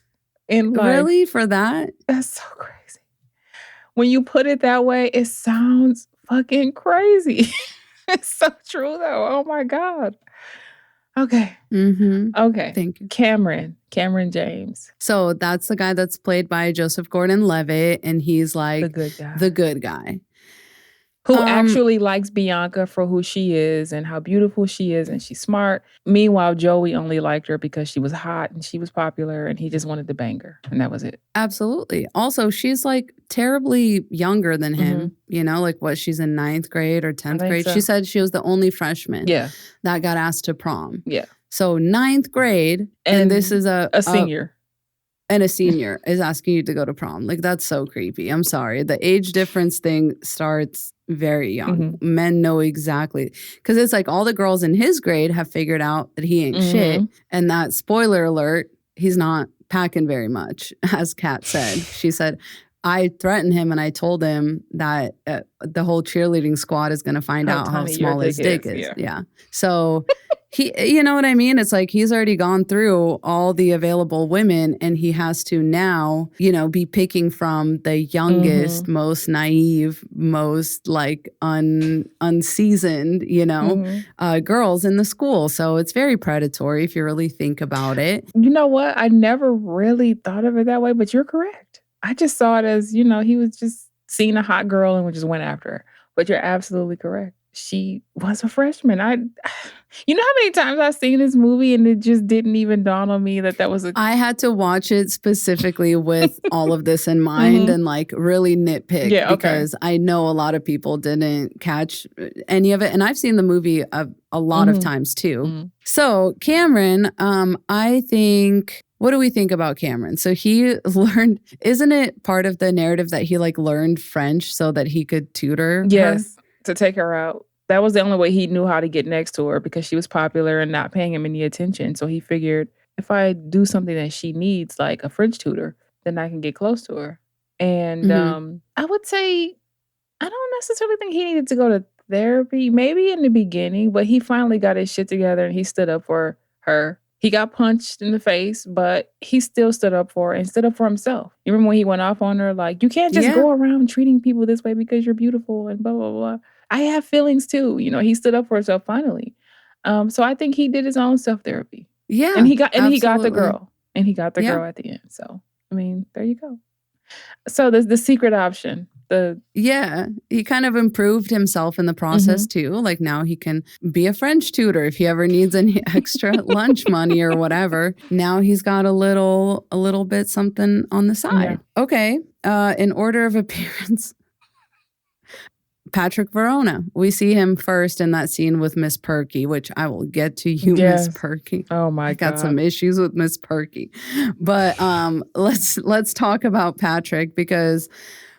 in life. Really, for that? That's so crazy. When you put it that way, it sounds fucking crazy. It's so true, though. Oh, my God. Okay. Okay. Thank you. Cameron James. So that's the guy that's played by Joseph Gordon-Levitt, and he's like the good guy. Who actually likes Bianca for who she is and how beautiful she is and she's smart. Meanwhile, Joey only liked her because she was hot and she was popular and he just wanted to bang her. And that was it. Absolutely. Also, she's like terribly younger than him. You know, like what, she's in 9th grade or 10th grade. So. She said she was the only freshman that got asked to prom. Yeah. So 9th grade and this is a senior. And a senior is asking you to go to prom. Like, that's so creepy. I'm sorry. The age difference thing starts very young. Men know exactly. Because it's like all the girls in his grade have figured out that he ain't shit. And that, spoiler alert, he's not packing very much, as Kat said. She said, I threatened him and I told him that the whole cheerleading squad is going to find out how small his dick is. Yeah. So he, you know what I mean? It's like he's already gone through all the available women and he has to now, you know, be picking from the youngest, most naive, most like unseasoned, you know, girls in the school. So it's very predatory if you really think about it. You know what? I never really thought of it that way, but you're correct. I just saw it as, you know, he was just seeing a hot girl and just went after her. But you're absolutely correct. She was a freshman. You know how many times I've seen this movie and it just didn't even dawn on me that was I had to watch it specifically with all of this in mind and like really nitpick because I know a lot of people didn't catch any of it. And I've seen the movie a lot of times too. So Cameron, I think... What do we think about Cameron? So he learned, isn't it part of the narrative that he like learned French so that he could tutor her? To take her out. That was the only way he knew how to get next to her because she was popular and not paying him any attention. So he figured if I do something that she needs, like a French tutor, then I can get close to her. And I would say, I don't necessarily think he needed to go to therapy, maybe in the beginning, but he finally got his shit together and he stood up for her. He got punched in the face, but he still stood up for her and stood up for himself. You remember when he went off on her, like, you can't just go around treating people this way because you're beautiful and blah, blah, blah. I have feelings too. You know, he stood up for himself finally. So I think he did his own self-therapy. Yeah. And he got the girl. And he got the girl at the end. So, I mean, there you go. So the secret option. He kind of improved himself in the process too. Like now he can be a French tutor if he ever needs any extra lunch money or whatever. Now he's got a little bit something on the side. Yeah. Okay. In order of appearance, Patrick Verona. We see him first in that scene with Miss Perky, which I will get to you, Miss Perky. Oh my God. Got some issues with Miss Perky. But let's talk about Patrick because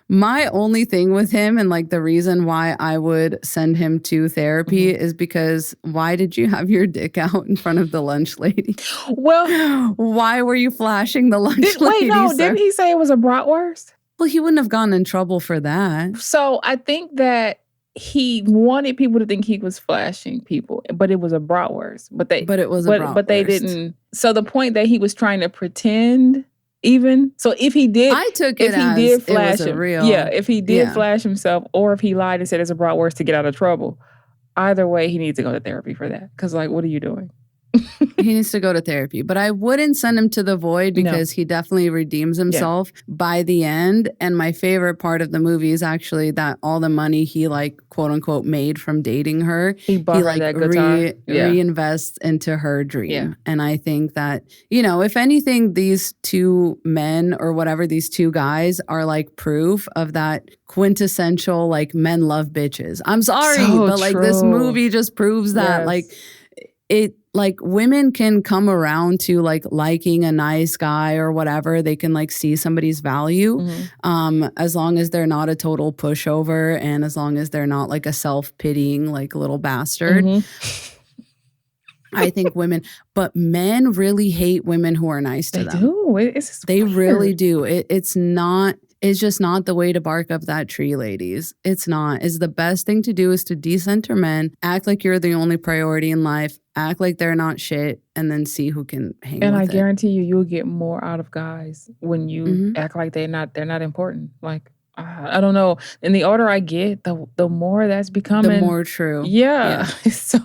my only thing with him and like the reason why I would send him to therapy is because why did you have your dick out in front of the lunch lady? Well, why were you flashing the lunch lady? Wait, no, didn't he say it was a bratwurst? Well, he wouldn't have gotten in trouble for that. So I think that he wanted people to think he was flashing people, but it was a bratwurst. But they didn't. So the point that he was trying to pretend. Even so, if he did, I took it as he did flash it was a him, real. Yeah, if he did flash himself, or if he lied and said it's a bratwurst to get out of trouble, either way, he needs to go to therapy for that. Because, like, what are you doing? He needs to go to therapy. But I wouldn't send him to the void because he definitely redeems himself by the end. And my favorite part of the movie is actually that all the money he like quote unquote made from dating her, he like that reinvests into her dream. Yeah. And I think that, you know, if anything, these two men or whatever, these two guys are like proof of that quintessential like men love bitches. I'm sorry, but like this movie just proves that like it, like women can come around to like liking a nice guy or whatever. They can like see somebody's value as long as they're not a total pushover and as long as they're not like a self-pitying like little bastard. I think women, but men really hate women who are nice to them. They really do. It's just not the way to bark up that tree, ladies. It's not. It's the best thing to do is to decenter men, act like you're the only priority in life, act like they're not shit, and then see who can hang with it. And I guarantee you'll get more out of guys when you act like they're not important. Like, I don't know. And the older I get, the more that's becoming. The more true. Yeah. It's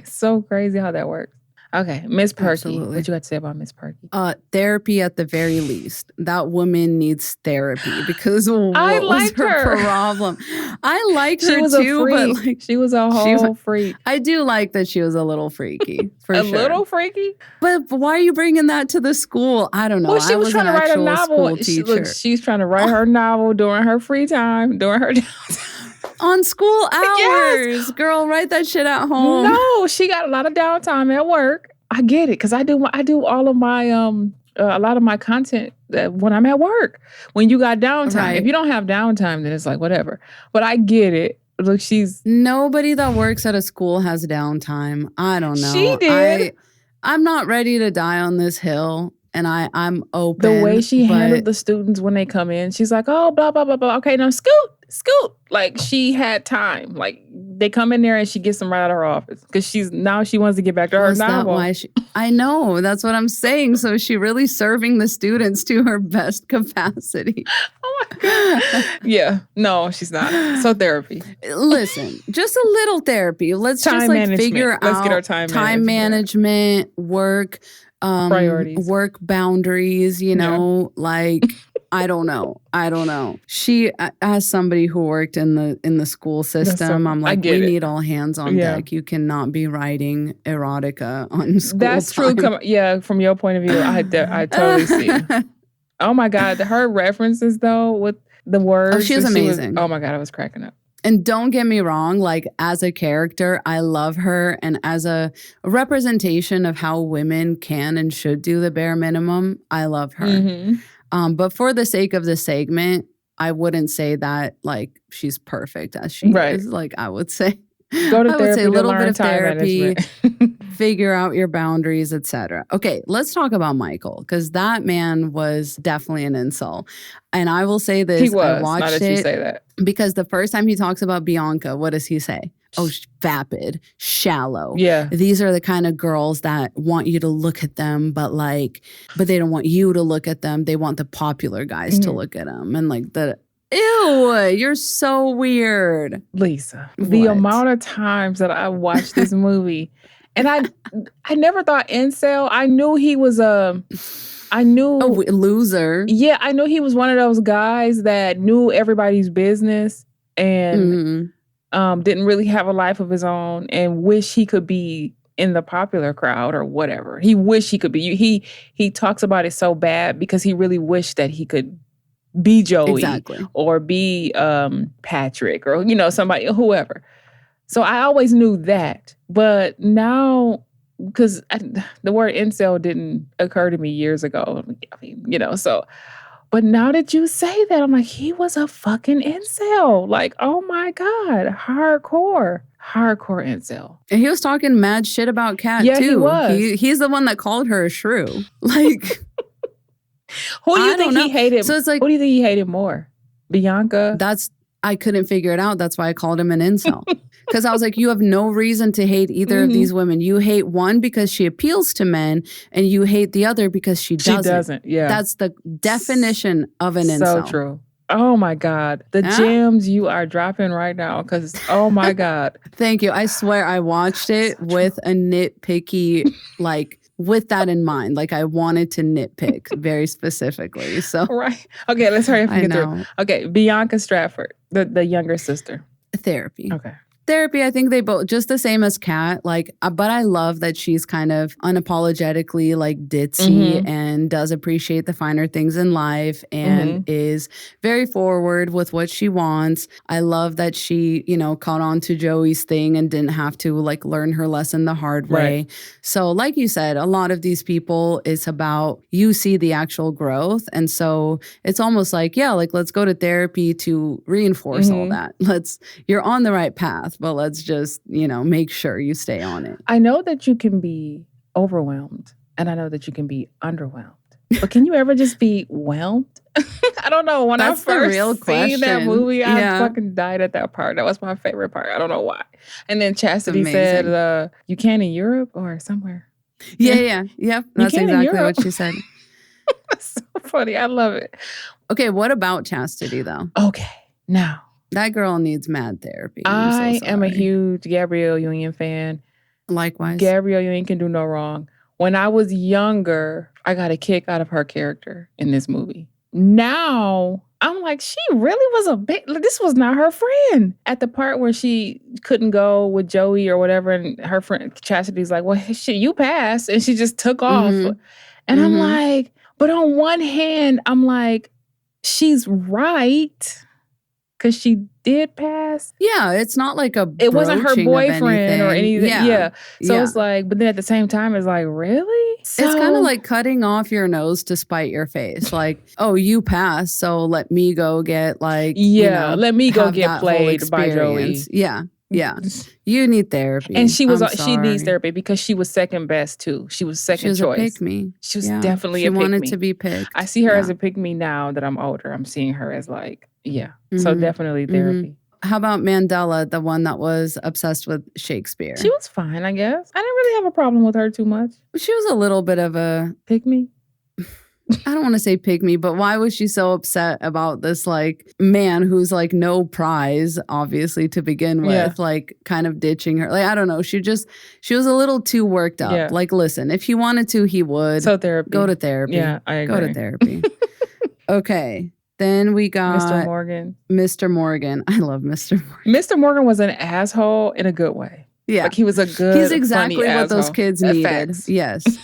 so crazy how that works. Okay, Miss Perky. Absolutely. What you got to say about Miss Perky? Therapy at the very least. That woman needs therapy because what was her problem? I like her too, but like she was a whole freak. I do like that she was a little freaky, for sure. A little freaky? But why are you bringing that to the school? I don't know. Well, she was trying to write a novel. She's trying to write her novel during her free time, during her downtime. On school hours. Girl, write that shit at home. No, she got a lot of downtime at work. I get it because I do all of my a lot of my content when I'm at work. When you got downtime, if you don't have downtime, then it's like whatever. But I get it. Look, nobody that works at a school has downtime. I don't know. She did. I'm not ready to die on this hill. And I'm open. The way she handled the students when they come in, she's like, oh, blah, blah, blah, blah. Okay, now scoot. Like she had time. Like they come in there and she gets them right out of her office because she wants to get back to her novel. I know. That's what I'm saying. So she really serving the students to her best capacity. Oh my God. Yeah. No, she's not. So therapy. Listen, just a little therapy. Let's just like figure out. Let's get our time management, work. Priorities, work boundaries, you know, like I don't know. She, as somebody who worked in the school system, I'm like, we need all hands on deck. You cannot be writing erotica on school That's time. True. From your point of view, I totally see. Oh my God, her references though with the words. Oh, she was amazing. Oh my God, I was cracking up. And don't get me wrong, like as a character, I love her. And as a representation of how women can and should do the bare minimum, I love her. But for the sake of the segment, I wouldn't say that like she's perfect as she is. Like I would say, go to therapy. I would say a little bit of therapy, figure out your boundaries, etc. Okay, let's talk about Michael because that man was definitely an incel. And I will say this: he was. I watched not that you say that. Because the first time he talks about Bianca, what does he say? Oh, vapid, shallow. Yeah. These are the kind of girls that want you to look at them, but they don't want you to look at them. They want the popular guys to look at them. And like ew, you're so weird. Lisa, the amount of times that I watched this movie, and I never thought incel. I knew he was a loser. Yeah, I knew he was one of those guys that knew everybody's business and didn't really have a life of his own and wish he could be in the popular crowd or whatever. He wished he could be. He talks about it so bad because he really wished that he could be Joey or be Patrick or, somebody, whoever. So I always knew that. But now, because the word incel didn't occur to me years ago. I mean, so. But now that you say that, I'm like, he was a fucking incel. Like, oh my God, hardcore incel. And he was talking mad shit about Kat too. He was. He's the one that called her a shrew. Like, who do you think he hated? So it's like, who do you think he hated more? Bianca? I couldn't figure it out. That's why I called him an incel. Because I was like, you have no reason to hate either of these women. You hate one because she appeals to men, and you hate the other because she doesn't. Yeah. That's the definition of an incel. So true. Oh my God. The Huh? gems you are dropping right now. Because, oh my God. Thank you. I swear I watched it with a nitpicky, like, with that in mind. Like, I wanted to nitpick very specifically. So, Right. Okay, let's hurry up and I get know. through. Okay, Bianca Stratford, the younger sister. Therapy. Okay. Therapy, I think they both just the same as Kat. Like, but I love that she's kind of unapologetically like ditzy and does appreciate the finer things in life and is very forward with what she wants. I love that she, caught on to Joey's thing and didn't have to like learn her lesson the hard way. Right. So, like you said, a lot of these people, it's about you see the actual growth. And so it's almost like, yeah, like let's go to therapy to reinforce all that. You're on the right path. But let's just, make sure you stay on it. I know that you can be overwhelmed and I know that you can be underwhelmed. But can you ever just be whelmed? I don't know. When That's I the first real seen that question. movie, I Yeah. fucking died at that part. That was my favorite part. I don't know why. And then Chastity Amazing. said, you can in Europe or somewhere. Yeah. Yep. That's can in exactly Europe. what she said. That's so funny. I love it. Okay, what about Chastity, though? Okay. Now, That girl needs mad therapy. I so am a sorry. huge Gabrielle Union fan. Likewise. Gabrielle Union can do no wrong. When I was younger, I got a kick out of her character in this movie. Now, I'm like, she really was a big, this was not her friend. At the part where she couldn't go with Joey or whatever, and her friend Chastity's like, well, shit, you passed. And she just took off. And I'm like, but on one hand, I'm like, she's right. Because she did pass. Yeah, it's not like It wasn't her broaching of boyfriend or anything. Yeah. So Yeah. it's like, but then at the same time, it's like, really? It's kind of like cutting off your nose to spite your face. Like, oh, you passed, so let me go get like, let me go have get that whole played by Joey. experience. Yeah. You need therapy. And she I'm she needs sorry. therapy because she was second best too. She was second She was choice. a pick-me. She was Yeah. definitely she a pick-me. wanted to be picked. I see her Yeah. as a pick-me now that I'm older. I'm seeing her as like, So definitely therapy. How about Mandela, the one that was obsessed with Shakespeare? She was fine, I guess. I didn't really have a problem with her too much. She was a little bit of a, Pick-me? I don't want to say pick me, but why was she so upset about this like man who's like no prize, obviously, to begin with, Yeah. like kind of ditching her? Like, I don't know. She was a little too worked up. Yeah. Like, listen, if he wanted to, he would. So therapy. Go to therapy. Yeah, I agree. Go to therapy. Okay. Then we got Mr. Morgan. Mr. Morgan. I love Mr. Morgan. Mr. Morgan was an asshole in a good way. Yeah. Like he was a good, He's exactly funny what those asshole. kids That's needed. facts.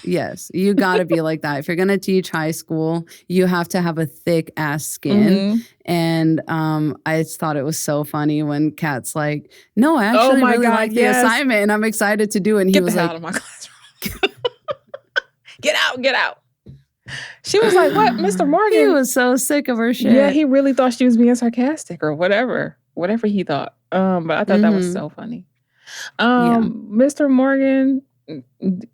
Yes. You got to be like that. If you're going to teach high school, you have to have a thick ass skin. And I just thought it was so funny when Kat's like, no, I actually my really God, like the yes. assignment and I'm excited to do it. And he Get was the hell like, out of my classroom. Get out. She was like, what, Mr. Morgan? he was so sick of her shit. Yeah, he really thought she was being sarcastic or whatever he thought. But I thought that was so funny. Mr. Morgan,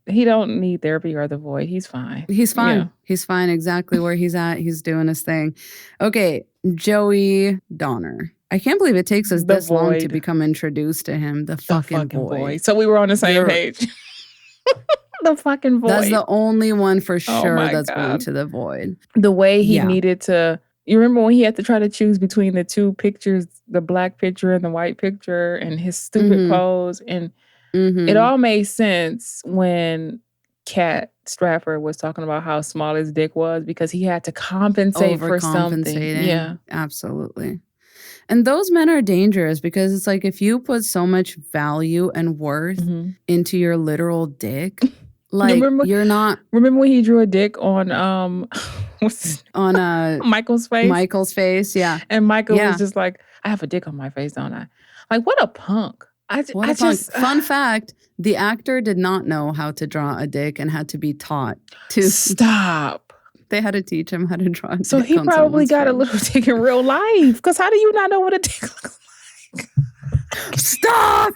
he don't need therapy or the void. He's fine. He's fine. Yeah. He's fine exactly where he's at. He's doing his thing. Okay, Joey Donner. I can't believe it takes us The this long to void. become introduced to him. The fucking boy. So we were on the same You're- page. The fucking void. That's the only one for sure my that's going God. to the void. The way he Yeah. needed to. You remember when he had to try to choose between the two pictures, the black picture and the white picture, and his stupid pose, and it all made sense when Kat Stratford was talking about how small his dick was because he had to compensate for something. Overcompensating. Yeah. Absolutely. And those men are dangerous because it's like if you put so much value and worth into your literal dick, like remember- you're not Remember when he drew a dick on what's his- on Michael's face? Michael's face. Yeah. And Michael Yeah. was just like, I have a dick on my face, don't I? Like, what a punk. What a punk. Fun fact, the actor did not know how to draw a dick and had to be taught to. Stop. They had to teach him how to draw a dick. So he on probably someone's got a face. little dick in real life. Because how do you not know what a dick looks like? Stop!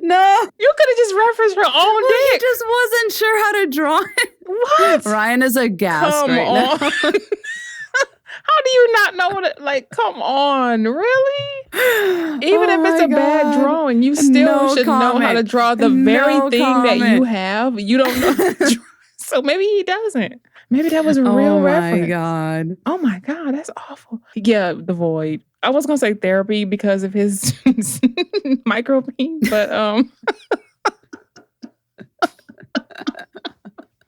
No. You could have just referenced your own He dick. just wasn't sure how to draw it. What? Ryan is aghast Come right on. now. How do you not know what it, like, come on, really? Even if it's a bad drawing, you still No should know how to comment. draw the No very thing that you comment. have. You don't know how to draw. So maybe he doesn't. Maybe that was a Oh real my reference. God. Oh my God, that's awful. Yeah, the void. I was gonna say therapy because of his micro peen, but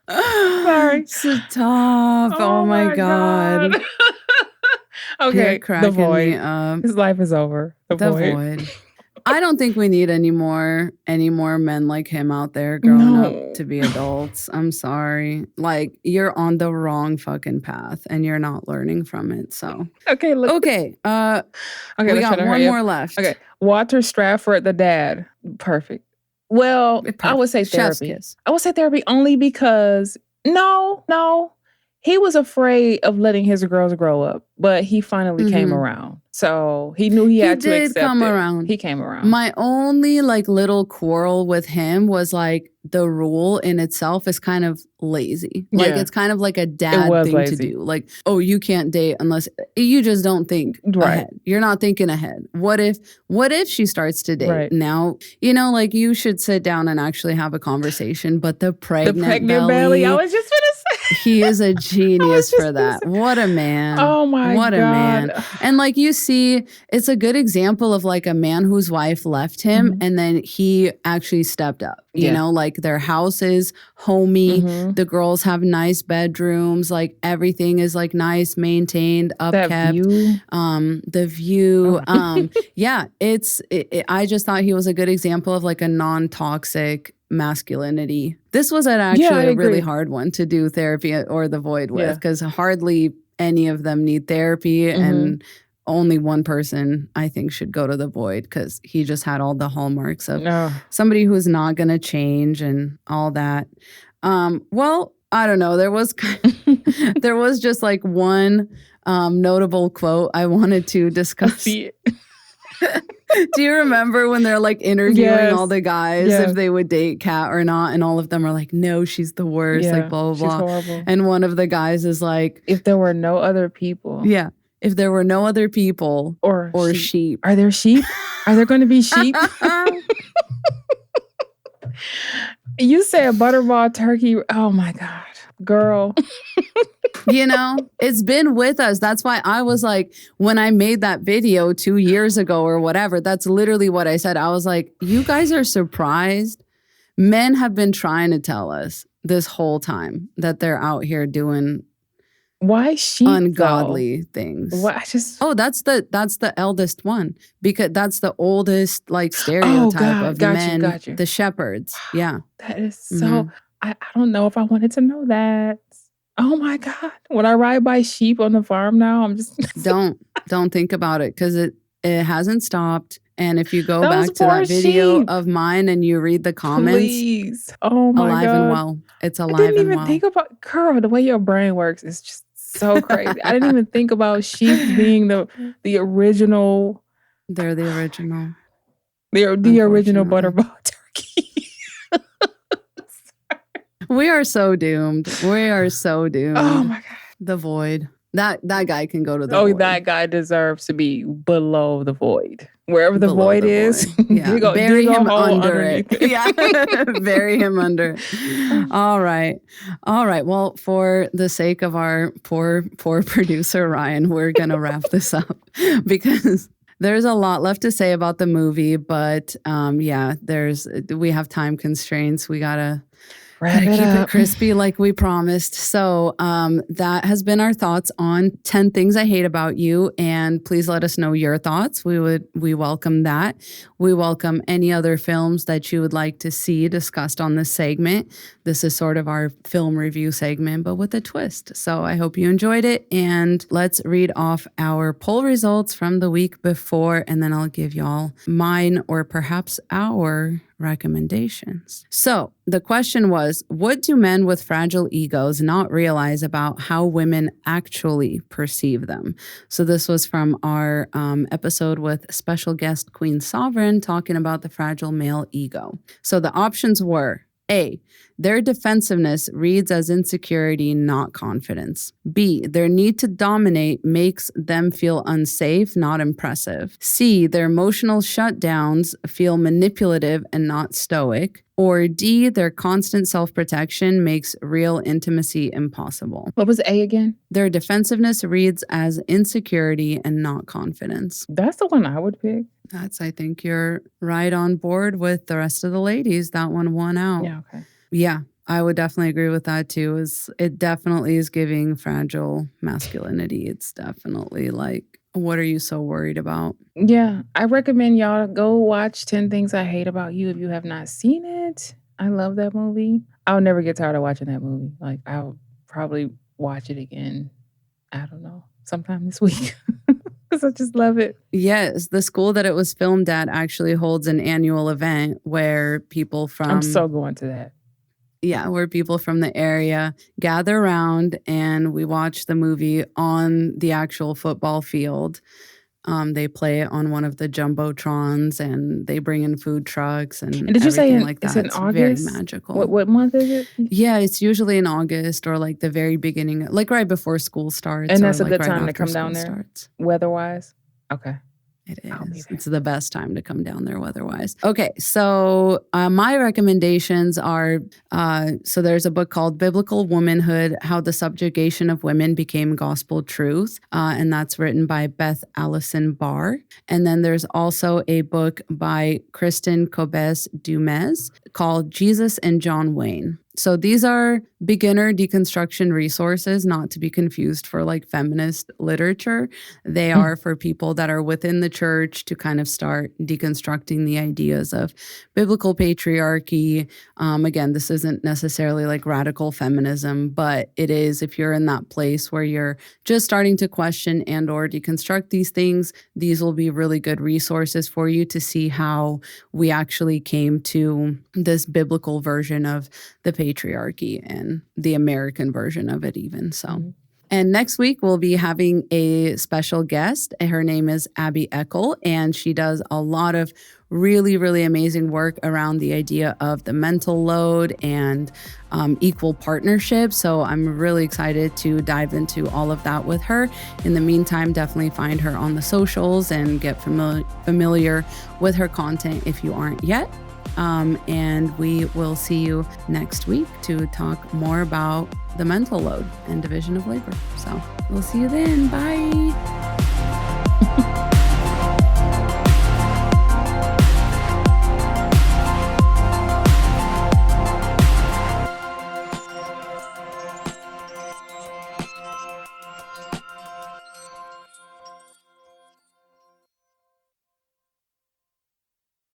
sorry. Stop. Oh my God. Okay, You're the cracking me void. up. His life is over. The void. I don't think we need any more men like him out there growing No. up to be adults. I'm sorry. Like, you're on the wrong fucking path and you're not learning from it. So Okay, look. okay. Okay, We let's got try to one hurry up. more left. Okay, Walter Stratford, the dad. Perfect. Well, I would say Chef's therapy. kiss. I would say therapy only because no. He was afraid of letting his girls grow up, but he finally came around. So he knew he had to did accept come it. around. He came around. My only like little quarrel with him was like the rule in itself is kind of lazy. Like Yeah. it's kind of like a dad was thing lazy. to do. Like, oh, you can't date unless you just don't think Right. ahead. You're not thinking ahead. What if she starts to date? Right. Now, you know, like you should sit down and actually have a conversation. But the pregnant belly. I was just gonna say. he is a genius just for gonna that. say- What a man. Oh my What God. a man. And like you see, it's a good example of like a man whose wife left him and then he actually stepped up. You Yeah. know, like their house is homey. Mhm. The girls have nice bedrooms. Like everything is like nice, maintained, upkept. That view. The view. Oh. Yeah, I just thought he was a good example of like a non-toxic masculinity. This was actually I a really agree. hard one to do therapy or the void with Yeah. because hardly any of them need therapy and only one person I think should go to the void because he just had all the hallmarks of No. somebody who's not going to change and all that. Well, I don't know. There was just like one notable quote I wanted to discuss. See it. Do you remember when they're like interviewing Yes. all the guys Yes. if they would date Kat or not? And all of them are like, no, she's the worst, like blah, blah, she's blah. horrible. And one of the guys is like, If there were no other people. yeah, if there were no other people Or sheep. Are there sheep? Are there going to be sheep? You say a butterball turkey. Oh my God. Girl. You know, it's been with us. That's why I was like, when I made that video 2 years ago or whatever, that's literally what I said. I was like, you guys are surprised. Men have been trying to tell us this whole time that they're out here doing Why sheep? ungodly things. What? I just. Oh, that's the eldest one because that's the oldest like stereotype God. of Got you, men, got you. the shepherds. Yeah. That is so. I don't know if I wanted to know that. Oh my God. When I ride by sheep on the farm now, I'm just. Don't think about it because it hasn't stopped. And if you go Those back to that poor video sheep. of mine and you read the comments, Please. Oh my alive God. and well. It's I alive didn't and even well. think about, girl, the way your brain works is just so crazy. I didn't even think about sheep being the original. They're the original. The original Unfortunately. butterball turkey. We are so doomed. We are so doomed. Oh my God. The void. That guy can go to the Oh, void. that guy deserves to be below the void. Wherever the Below void the is, void. Yeah. dig Bury a him hole under underneath it. Yeah. Bury him under. All right. Well, for the sake of our poor producer, Ryan, we're going to wrap this up because there's a lot left to say about the movie, but we have time constraints. We gotta keep it crispy like we promised. So that has been our thoughts on 10 Things I Hate About You. And please let us know your thoughts. We welcome that. We welcome any other films that you would like to see discussed on this segment. This is sort of our film review segment, but with a twist. So I hope you enjoyed it. And let's read off our poll results from the week before, and then I'll give y'all mine or perhaps our recommendations. So the question was, what do men with fragile egos not realize about how women actually perceive them? So this was from our episode with special guest Queen Sovereign talking about the fragile male ego. So the options were A, their defensiveness reads as insecurity, not confidence. B, their need to dominate makes them feel unsafe, not impressive. C, their emotional shutdowns feel manipulative and not stoic. Or D, their constant self-protection makes real intimacy impossible. What was A again? Their defensiveness reads as insecurity and not confidence. That's the one I would pick. I think you're right on board with the rest of the ladies. That one won out. Yeah, okay. Yeah, I would definitely agree with that too. It definitely is giving fragile masculinity. It's definitely like, what are you so worried about? Yeah, I recommend y'all go watch 10 Things I Hate About You if you have not seen it. I love that movie. I'll never get tired of watching that movie. Like, I'll probably watch it again, I don't know, sometime this week. Because I just love it. Yes, the school that it was filmed at actually holds an annual event where people from... I'm so going to that. Yeah, where people from the area gather around and we watch the movie on the actual football field. They play it on one of the jumbotrons and they bring in food trucks and did you say like that. It's in August? Very magical. What month is it? Yeah, it's usually in August or like the very beginning, like right before school starts. And that's a like good right time to come down there, weather-wise? Okay. It is. It's the best time to come down there weather-wise. Okay, so my recommendations are, so there's a book called Biblical Womanhood, How the Subjugation of Women Became Gospel Truth, and that's written by Beth Allison Barr. And then there's also a book by Kristen Kobes-Dumez called Jesus and John Wayne. So these are beginner deconstruction resources, not to be confused for like feminist literature. They are for people that are within the church to kind of start deconstructing the ideas of biblical patriarchy. Again, this isn't necessarily like radical feminism, but it is if you're in that place where you're just starting to question and or deconstruct these things, these will be really good resources for you to see how we actually came to this biblical version of the patriarchy and the American version of it even. So, and next week we'll be having a special guest. Her name is Abby Eckel, and she does a lot of really, really amazing work around the idea of the mental load and equal partnership. So I'm really excited to dive into all of that with her. In the meantime, definitely find her on the socials and get familiar with her content if you aren't yet. And we will see you next week to talk more about the mental load and division of labor. So we'll see you then. Bye.